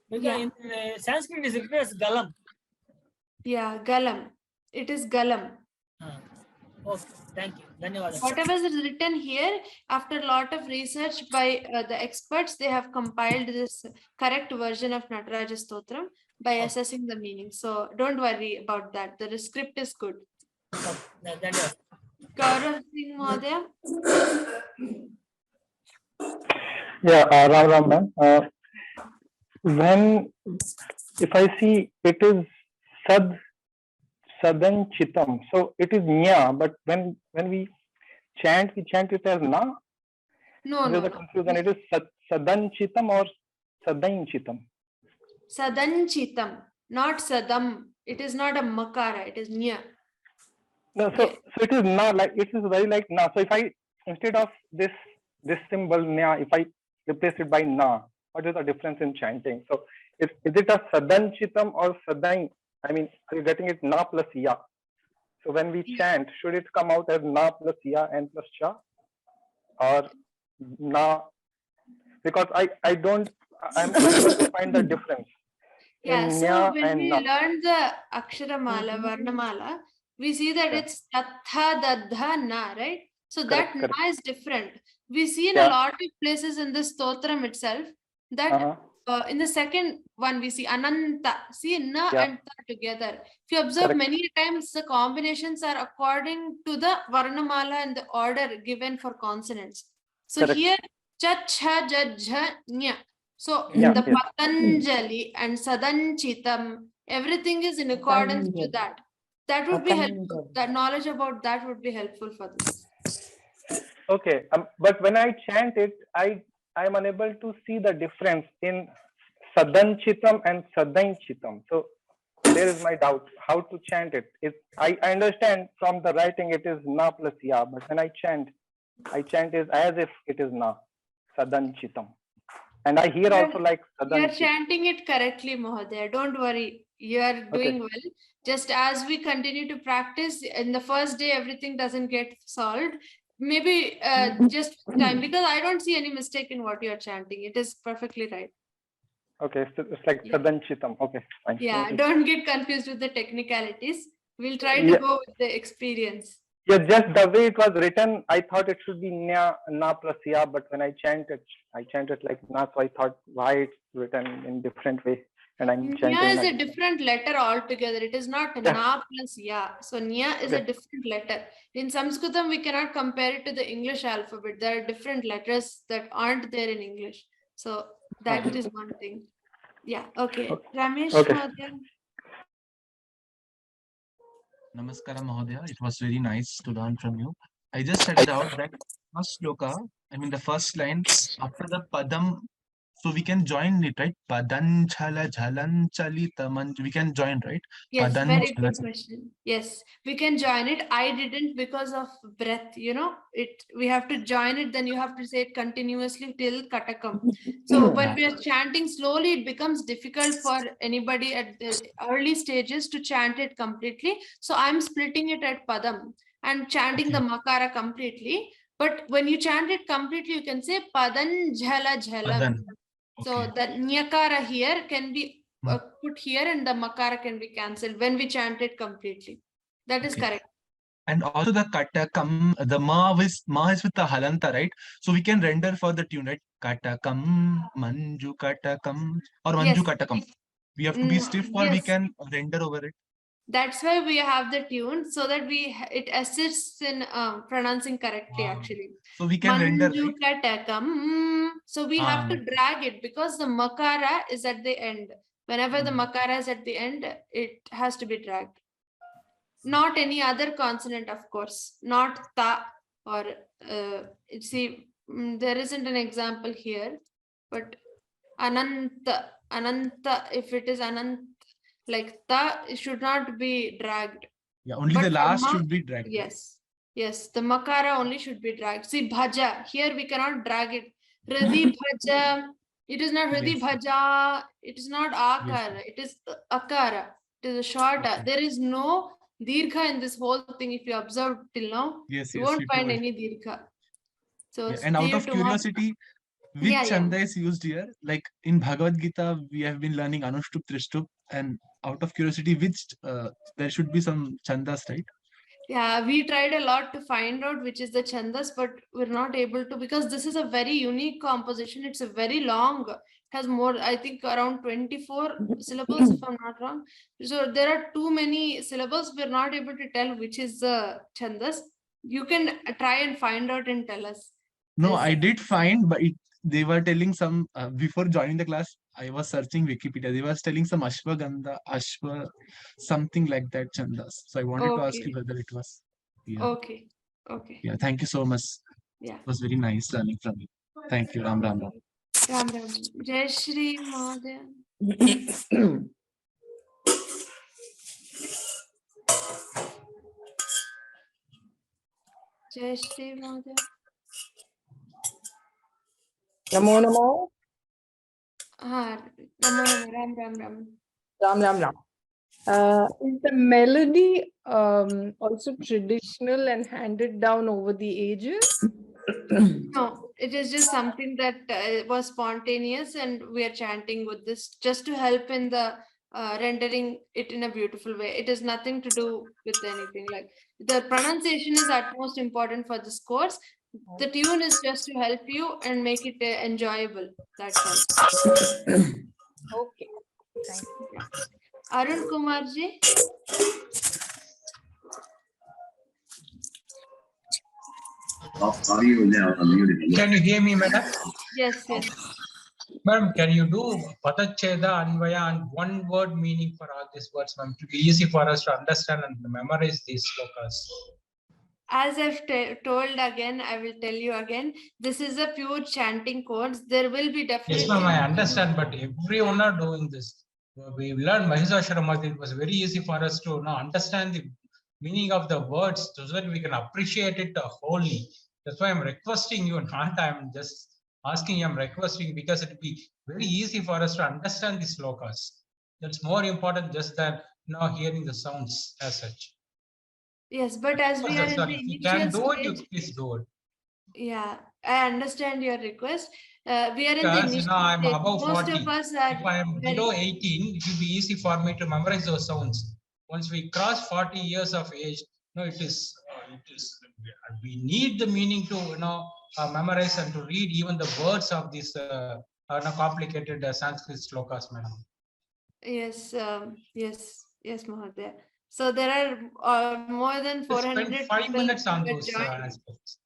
Because Yeah. in Sanskrit, it is written as Galam. Yeah, Galam. It is Galam. Okay, thank you. Dhanyawad. Whatever is written here, after a lot of research by the experts, they have compiled this correct version of Nataraja Stotram by assessing the meaning. So don't worry about that. The script is good. Dhanyawad. Gaurav Singh Mahodaya. Yeah, Ram ma'am. When, if I see it is sadan chitam, so it is nya, but when we chant it as na. No, There's no, a confusion. It is sadan chitam or sadain chitam. Sadan Chitam, not Sadam. It is not a makara. It is nya. No, so it is na, like it is very like na. So if I, instead of this symbol nya, if I replace it by na, what is the difference in chanting? So is it a sadan chitam or sadain? I mean, are you getting it na plus ya? So when we chant, should it come out as na plus ya and plus cha, or na? Because I'm unable to find the difference. Yeah, in so nya when and we na. learned the Aksharamala, Varnamala, we see that it's Tatha, Dadha, Na, right? So Correct, that correct. Na is different. We see in a lot of places in the Stotram itself that in the second one we see Ananta, see Na and Ta together. If you observe, many times the combinations are according to the Varnamala and the order given for consonants. So here, Cha, Cha, Ja, Jha, Nya. So the Patanjali and Sadanchitam, everything is in accordance to that. That would be helpful. That knowledge about that would be helpful for this. Okay, but when I chant it, I am unable to see the difference in Sadanchitam and Sadainchitam. So there is my doubt how to chant it. I understand from the writing it is na plus ya, but when I chant is as if it is na, Sadanchitam. And I hear also like Sadanchitam. You are chanting it correctly, Mahodaya. Don't worry. You are doing well. Just as we continue to practice, in the first day, everything doesn't get solved. Maybe just time, because I don't see any mistake in what you are chanting. It is perfectly right. Okay, so it's like Sadanchitam. Okay, fine. Yeah, don't get confused with the technicalities. We'll try to go with the experience. Yeah, just the way it was written, I thought it should be na plus ya, but when I chant it like na, so I thought why it's written in different way. And I'm chanting. Nya is a different letter altogether. It is not na plus ya. So nya is a different letter. In Sanskritam, we cannot compare it to the English alphabet. There are different letters that aren't there in English. So that is one thing. Yeah, okay. Okay. Ramesh, Okay. Mahodaya. Namaskara Mahodaya. It was very nice to learn from you. I just studied out that first shloka, I mean the first line after the padam, so we can join it, right? Padan chala jhalan chalita man. We can join, right? Yes, Padan very chala. good question. Yes, we can join it. I didn't because of breath, you know, we have to join it, then you have to say it continuously till katakam. So when we are chanting slowly, it becomes difficult for anybody at the early stages to chant it completely. So I'm splitting it at padam and chanting the makara completely. But when you chant it completely, you can say padan jhala jhalam. Padan. So Okay. the nyakara here can be put here and the makara can be cancelled when we chant it completely. That is Okay. correct. And also the katakam, the ma is with the halanta, right? So we can render for the tune, right? Katakam, manju katakam, or manju Yes. katakam. We have to be stiff, or we Yes. can render over it. That's why we have the tune so that it assists in pronouncing correctly actually. So we can render, Manju right? katakam. So we have to drag it because the makara is at the end. Whenever the makara is at the end, it has to be dragged. Not any other consonant, of course, not ta or see, there isn't an example here, but ananta, if it is anant, like ta, it should not be dragged. Yeah, only But the for last should be dragged. Yes, the makara only should be dragged. See, bhaja, here we cannot drag it. Hridi bhaja, it is not hridi bhaja, it is not akara, it is akara. It is a short. There is no dirgha in this whole thing. If you observe till now, you won't find any dirgha. So and out of curiosity, which chanda is used here? Like in Bhagavad Gita, we have been learning Anushtup, Trishtup, and out of curiosity, which there should be some chandas, right? Yeah, we tried a lot to find out which is the chandas, but we're not able to because this is a very unique composition. It's a very long, it has more, I think around 24 syllables if I'm not wrong. So there are too many syllables. We're not able to tell which is the chandas. You can try and find out and tell us. No, I did find, but they were telling some, before joining the class, I was searching Wikipedia. They were telling some Ashwagandha, Ashwa, something like that chandas. So I wanted to ask you whether it was. Yeah. Okay. Yeah, thank you so much. Yeah. It was very nice learning from you. Thank you, Ram Ram Ram. Ram Ram. Jai Shri Mahodaya. Jai Shri Mahodaya. Namo Namo. Namo Namo. Ram Ram Ram. Ram Ram Ram. Is the melody also traditional and handed down over the ages? No, it is just something that was spontaneous, and we are chanting with this just to help in the rendering it in a beautiful way. It has nothing to do with anything. Like the pronunciation is utmost important for this course. The tune is just to help you and make it enjoyable. That's all. Okay. Thank you. Arun Kumarji. Can you hear me, madam? Yes. Madam, can you do Patacheda, Anvaya, and one word meaning for all these words, ma'am? To be easy for us to understand and memorize these shlokas. As I've told again, I will tell you again, this is a pure chanting course. There will be definitely... Yes, ma'am, I understand, but everyone are doing this. We learned Mahishasuramadhi. It was very easy for us to understand the meaning of the words so that we can appreciate it wholly. That's why I'm requesting you, not I'm just asking, I'm requesting, because it will be very easy for us to understand these slokas. That's more important just than hearing the sounds as such. Yes, but as we are in the initial stage, please do it. Yeah, I understand your request. We are in the Because, initial I'm stage. above Most 40. of us are. If I am below 18, it will be easy for me to memorize those sounds. Once we cross 40 years of age, we need the meaning to memorize and to read even the words of these complicated Sanskrit slokas, madam. Yes, Mahodaya. So there are more than 400 spend 5 minutes on who those joined. aspects.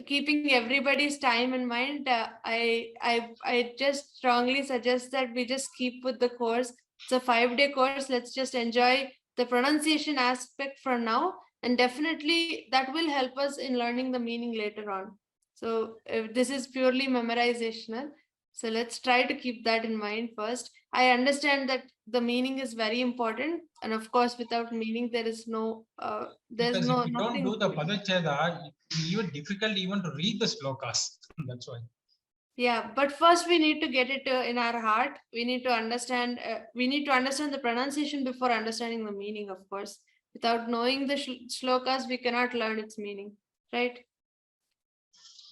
keeping everybody's time in mind, I just strongly suggest that we just keep with the course. It's a 5-day course. Let's just enjoy the pronunciation aspect for now, and definitely that will help us in learning the meaning later on. So if this is purely memorizational, so let's try to keep that in mind first. I understand that the meaning is very important, and of course, without meaning, there is no, Because if you don't nothing. do the Padacheda, it's even difficult even to read the slokas. That's why. Yeah, but first we need to get it in our heart. We need to understand. We need to understand the pronunciation before understanding the meaning. Of course, without knowing the shlokas, we cannot learn its meaning, right?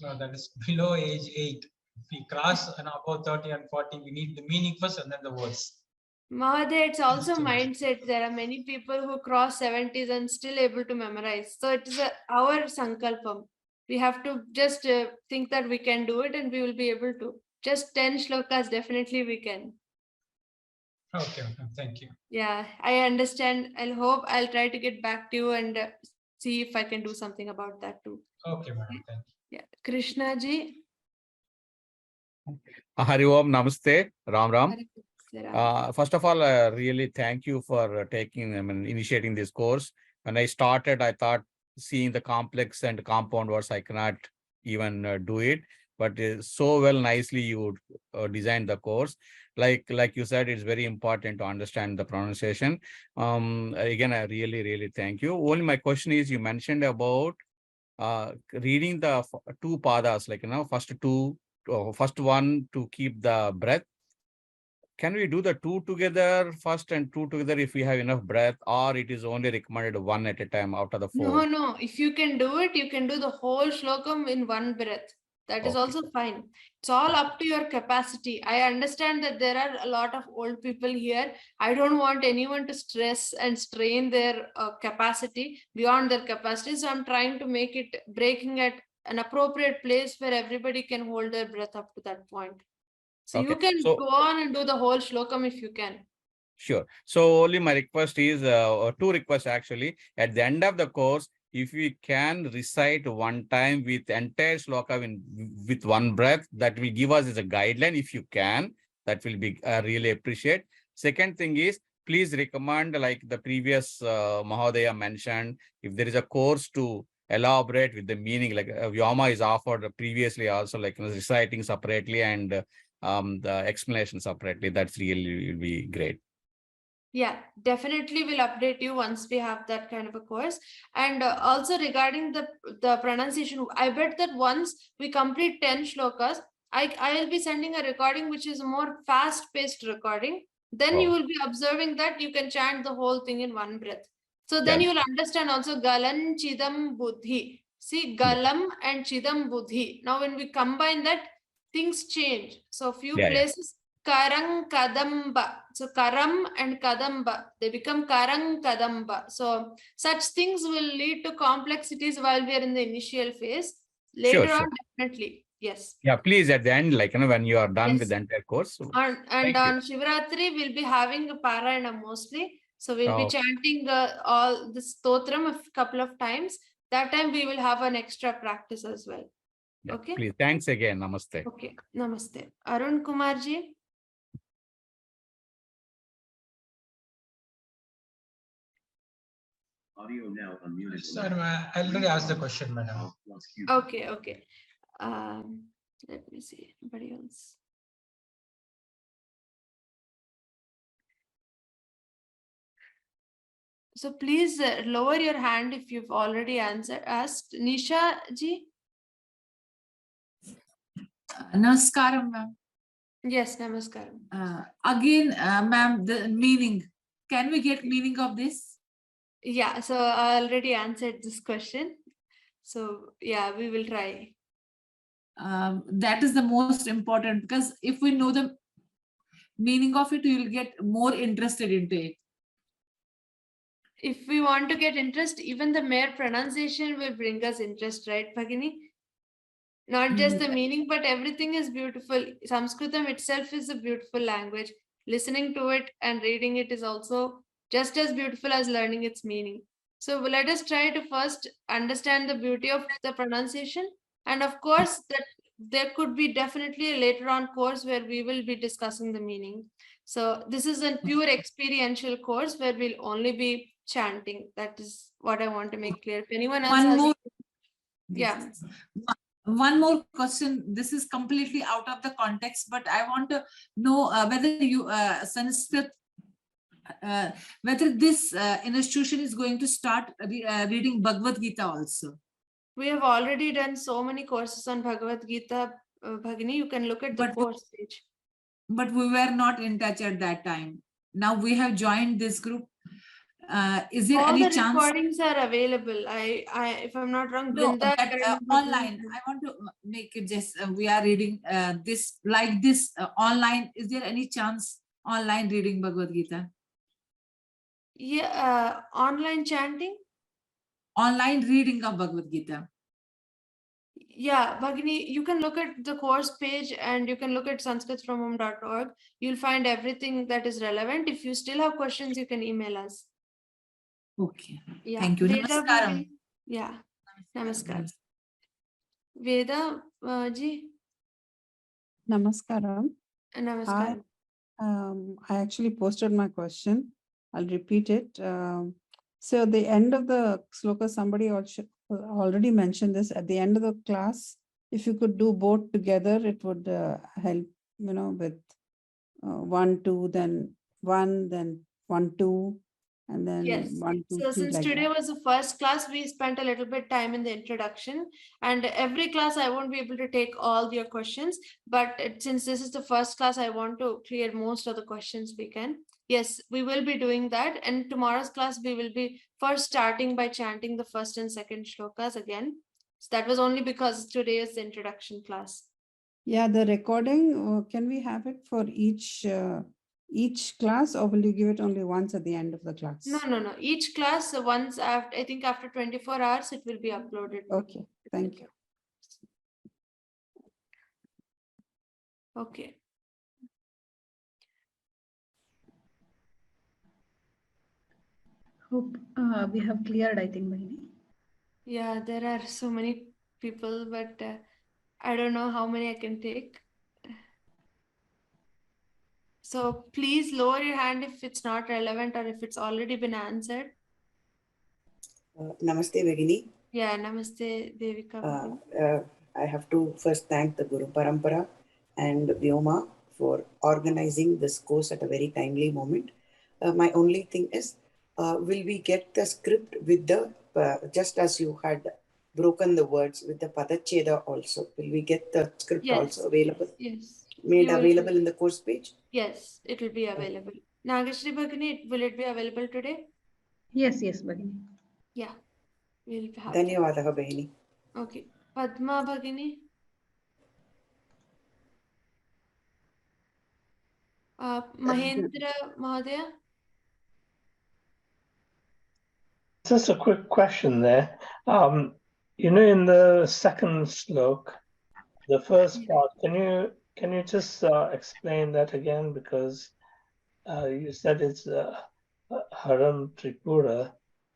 No, that is below age 8. If we cross and above 30 and 40, we need the meaning first and then the words. Mahadev, it's also Understood. mindset. There are many people who cross 70s and still able to memorize. So it is our sankalpam. We have to just think that we can do it and we will be able to. Just 10 shlokas, definitely we can. Okay, thank you. Yeah, I understand. I'll try to get back to you and see if I can do something about that too. Okay, madam. Thank you. Yeah, Krishna ji. Hari Om, Namaste, Ram Ram. Ram. First of all, really thank you for initiating this course. When I started, I thought seeing the complex and compound words, I cannot even do it. But so well, nicely you designed the course. Like you said, it's very important to understand the pronunciation. Again, I really thank you. Only my question is, you mentioned about reading the 2 padas, like, first one to keep the breath. Can we do the 2 together first and 2 together if we have enough breath, or it is only recommended 1 at a time out of the 4? No. If you can do it, you can do the whole shlokam in 1 breath. That is also fine. It's all up to your capacity. I understand that there are a lot of old people here. I don't want anyone to stress and strain their capacity beyond their capacity. So I'm trying to make it breaking at an appropriate place where everybody can hold their breath up to that point. So you can go on and do the whole shlokam if you can. Sure. So only my request is 2 requests actually. At the end of the course, if we can recite 1 time with entire shloka with 1 breath, that will give us as a guideline. If you can, that will be really appreciate. Second thing is, please recommend, like the previous Mahodaya mentioned, if there is a course to elaborate with the meaning, like vyoma is offered previously also, like reciting separately and the explanation separately. That's really will be great. Yeah, definitely we'll update you once we have that kind of a course. And also regarding the pronunciation, I bet that once we complete 10 shlokas, I'll be sending a recording which is a more fast-paced recording. Then you will be observing that you can chant the whole thing in 1 breath. So then you will understand also galan chidam buddhi. See, galam and chidam buddhi. Now when we combine that, things change. So few places, karang kadamba. So karam and kadamba, they become karang kadamba. So such things will lead to complexities while we are in the initial phase. Later on, definitely. Yes. Yeah, please at the end, like, when you are done with the entire course. And on Shivratri, we'll be having a parayana mostly. So we'll be chanting all the stotram a couple of times. That time we will have an extra practice as well. Yeah, okay. Please. Thanks again. Namaste. Okay. Namaste. Arun Kumarji. Audio now unmuted. Sir, I already asked the question, madam. Okay. Let me see. Anybody else? So please lower your hand if you've already asked. Nisha ji? Namaskaram, ma'am. Yes, namaskaram. Again, ma'am, the meaning. Can we get meaning of this? Yeah, so I already answered this question. So yeah, we will try. That is the most important, because if we know the meaning of it, you will get more interested into it. If we want to get interest, even the mere pronunciation will bring us interest, right, Bhagini? Not just the meaning, but everything is beautiful. Sanskritam itself is a beautiful language. Listening to it and reading it is also just as beautiful as learning its meaning. So let us try to first understand the beauty of the pronunciation. And of course, that there could be definitely a later on course where we will be discussing the meaning. So this is a pure experiential course where we'll only be chanting. That is what I want to make clear. If anyone else One has, more. yeah. One more question. This is completely out of the context, but I want to know whether you Sanskrit, whether this institution is going to start reading Bhagavad Gita also. We have already done so many courses on Bhagavad Gita, Bhagini. You can look at the course page. But we were not in touch at that time. Now we have joined this group. Is there All any the chance? recordings are available. If I'm not wrong, No, Brinda but online. I want to make it just we are reading this like this online. Is there any chance online reading Bhagavad Gita? Yeah, online chanting. Online reading of Bhagavad Gita. Yeah, Bhagini, you can look at the course page and you can look at sanskritfromhome.org. You'll find everything that is relevant. If you still have questions, you can email us. Okay. Yeah. Thank you. Veda Namaskaram. Bhagini. Yeah. Namaskar. Veda ji. Namaskaram. Namaskar. I actually posted my question. I'll repeat it. So the end of the shloka, somebody already mentioned this. At the end of the class, if you could do both together, it would help, with 1, 2, then 1, then 1, 2, and then Yes. 1, 2, So 3. since like today that. was the first class, we spent a little bit time in the introduction, and every class I won't be able to take all your questions, but since this is the first class, I want to clear most of the questions we can. Yes, we will be doing that. And tomorrow's class, we will be first starting by chanting the first and second shlokas again. So that was only because today is the introduction class. Yeah, the recording, can we have it for each class, or will you give it only once at the end of the class? No. Each class, once after, I think after 24 hours, it will be uploaded. Okay, thank you. Okay. Hope we have cleared, I think, Bhagini. Yeah, there are so many people, but I don't know how many I can take. So please lower your hand if it's not relevant or if it's already been answered. Namaste, Bhagini. Yeah, namaste, Devika. I have to first thank the Guru Parampara and Vyoma for organizing this course at a very timely moment. My only thing is, will we get the script with the, just as you had broken the words with the Padacheda also, will we get the script also available? Yes. Made available in the course page? Yes, it will be available. Nagashri Bhagini, will it be available today? Yes, Bhagini. Yeah, we'll have Dhanyavadaha, Bhagini. Okay. Padma Bhagini? Mahendra Mahodaya? Just a quick question there. In the second slok, the first part, can you just explain that again? Because you said it's Haram Tripura,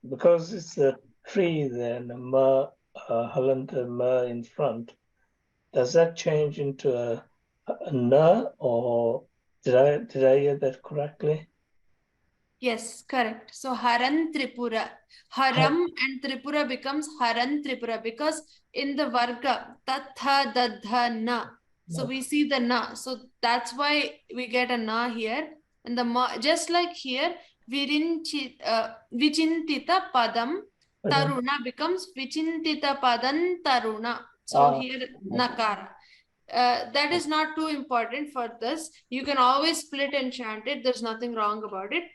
because it's a tree then, Halanta Ma in front. Does that change into a Na, or did I hear that correctly? Yes, correct. So Haran Tripura. Haram and Tripura becomes Haran Tripura because in the Varga, Tatha Dadha Na. So we see the Na. So that's why we get a Na here. And the Ma, just like here, Vicintita Padam Taruna becomes Vicintita Padan Taruna. So here Nakara. That is not too important for this. You can always split and chant it. There's nothing wrong about it.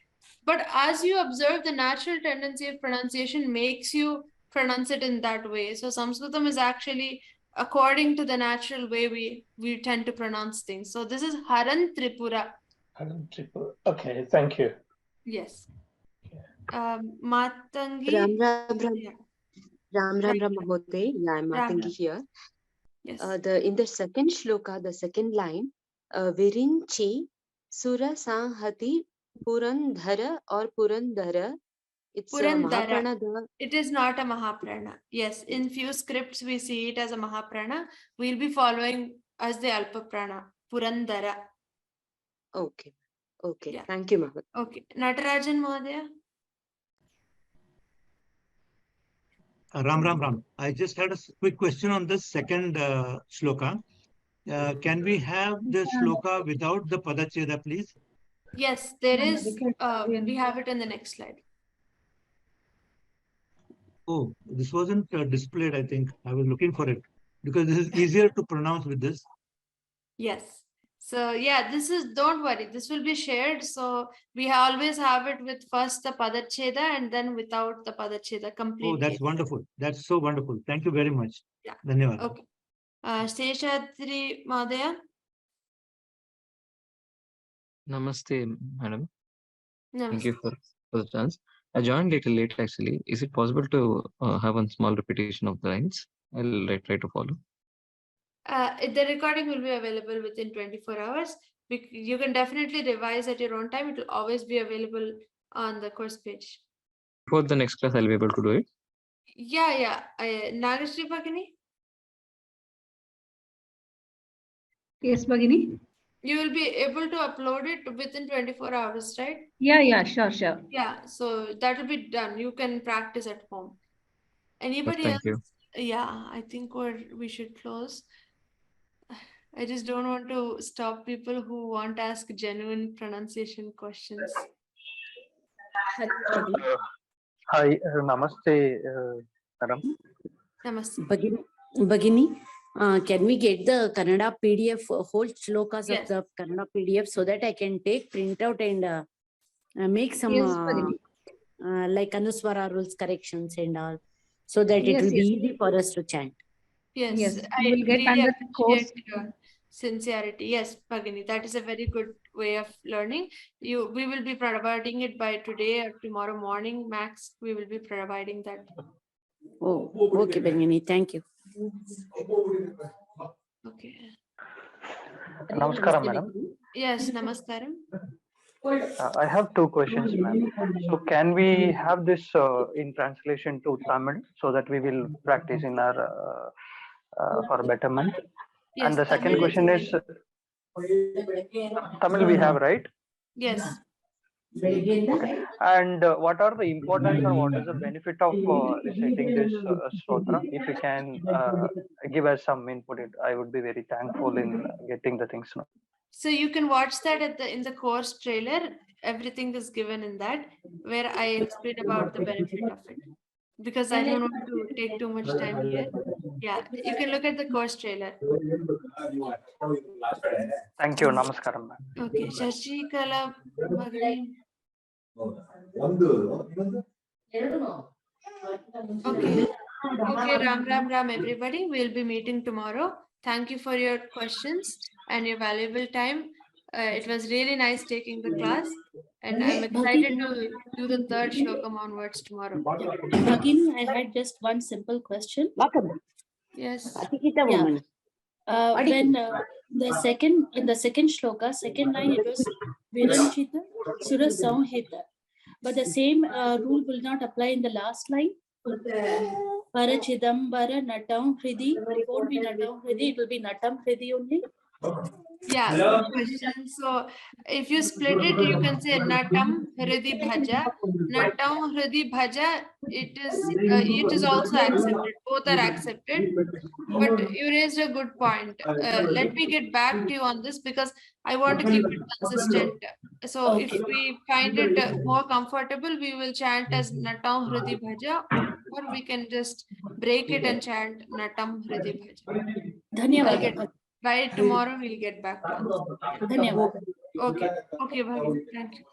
But as you observe, the natural tendency of pronunciation makes you pronounce it in that way. So Sanskritam is actually according to the natural way we tend to pronounce things. So this is Haran Tripura. Haran Tripura. Okay, thank you. Yes. Matangi. Ram Mahoday. Yeah, I'm Matangi here. Yes. In the second shloka, the second line, Virinchi Sura Sanhati Purandhara or Purandhara It's Purandara. Mahaprana. It is not a Mahaprana. Yes, in few scripts we see it as a Mahaprana. We'll be following as the Alpaprana. Purandara. Okay. Okay. Yeah. Thank you, ma'am. Okay. Natarajan Mahodaya. Ram. I just had a quick question on the second shloka. Can we have the shloka without the padacheda, please? Yes, there is. We have it in the next slide. Oh, this wasn't displayed, I think. I was looking for it because this is easier to pronounce with this. Yes. So yeah, this is, don't worry, this will be shared. So we always have it with first the padacheda and then without the padacheda completely. Oh, that's wonderful. That's so wonderful. Thank you very much. Yeah. Dhanyavad. Okay. Seshadri Mahodaya. Namaste, madam. Thank Namaste. you for the chance. I joined a little late actually. Is it possible to have one small repetition of the lines? I'll try to follow. The recording will be available within 24 hours. You can definitely revise at your own time. It will always be available on the course page. Before the next class, I'll be able to do it. Yeah. Nagashri Bhagini? Yes, Bhagini? You will be able to upload it within 24 hours, right? Yeah, sure. Yeah, so that will be done. You can practice at home. Anybody else? Thank you. Yeah, I think we should close. I just don't want to stop people who want to ask genuine pronunciation questions. Hi, Namaste, madam. Namaste. Bhagini, can we get the Kannada PDF, whole shlokas Yes. of the Kannada PDF so that I can take printout and make some Yes, Bhagini. like Anuswara rules corrections and all, so that it Yes, will be yes. easy for us to chant. Yes, You I will get really under course. appreciate your sincerity. Yes, Bhagini, that is a very good way of learning. We will be providing it by today or tomorrow morning max. We will be providing that. Oh, okay, Bhagini, thank you. Okay. Namaskaram, madam. Yes, namaskaram. I have two questions, ma'am. So can we have this in translation to Tamil so that we will practice in our for betterment? Yes, And the second Tamil question is Tamil we have, right? Yes. Okay. And what are the importance or what is the benefit of reciting this stotra? If you can give us some input, I would be very thankful in getting the things now. So you can watch that in the course trailer. Everything is given in that, where I explain about the benefit of it. Because I don't want to take too much time here. Yeah, you can look at the course trailer. Thank you. Namaskaram, ma'am. Okay, Shashikala Bhagini. Okay, Ram, everybody. We'll be meeting tomorrow. Thank you for your questions and your valuable time. It was really nice taking the class, and I'm excited to do the third shlokam onwards tomorrow. Bhagini, I had just one simple question. Yes. Yeah. When in the second shloka, second line, it was Viranchita Sura Samhita. But the same rule will not apply in the last line. Parachidambara Natam Hridi. It won't be Natam Hridi, it will be Natam Hridi only. Yeah, good question. So if you split it, you can say Natam Hridi Bhaja. Natam Hridi Bhaja, it is also accepted. Both are accepted. But you raised a good point. Let me get back to you on this because I want to keep it consistent. So if we find it more comfortable, we will chant as Natam Hridi Bhaja, or we can just break it and chant Natam Hridi Bhaja. Dhanyavad. By tomorrow, we'll get back to answer. Dhanyavad. Okay, Bhagini. Thank you.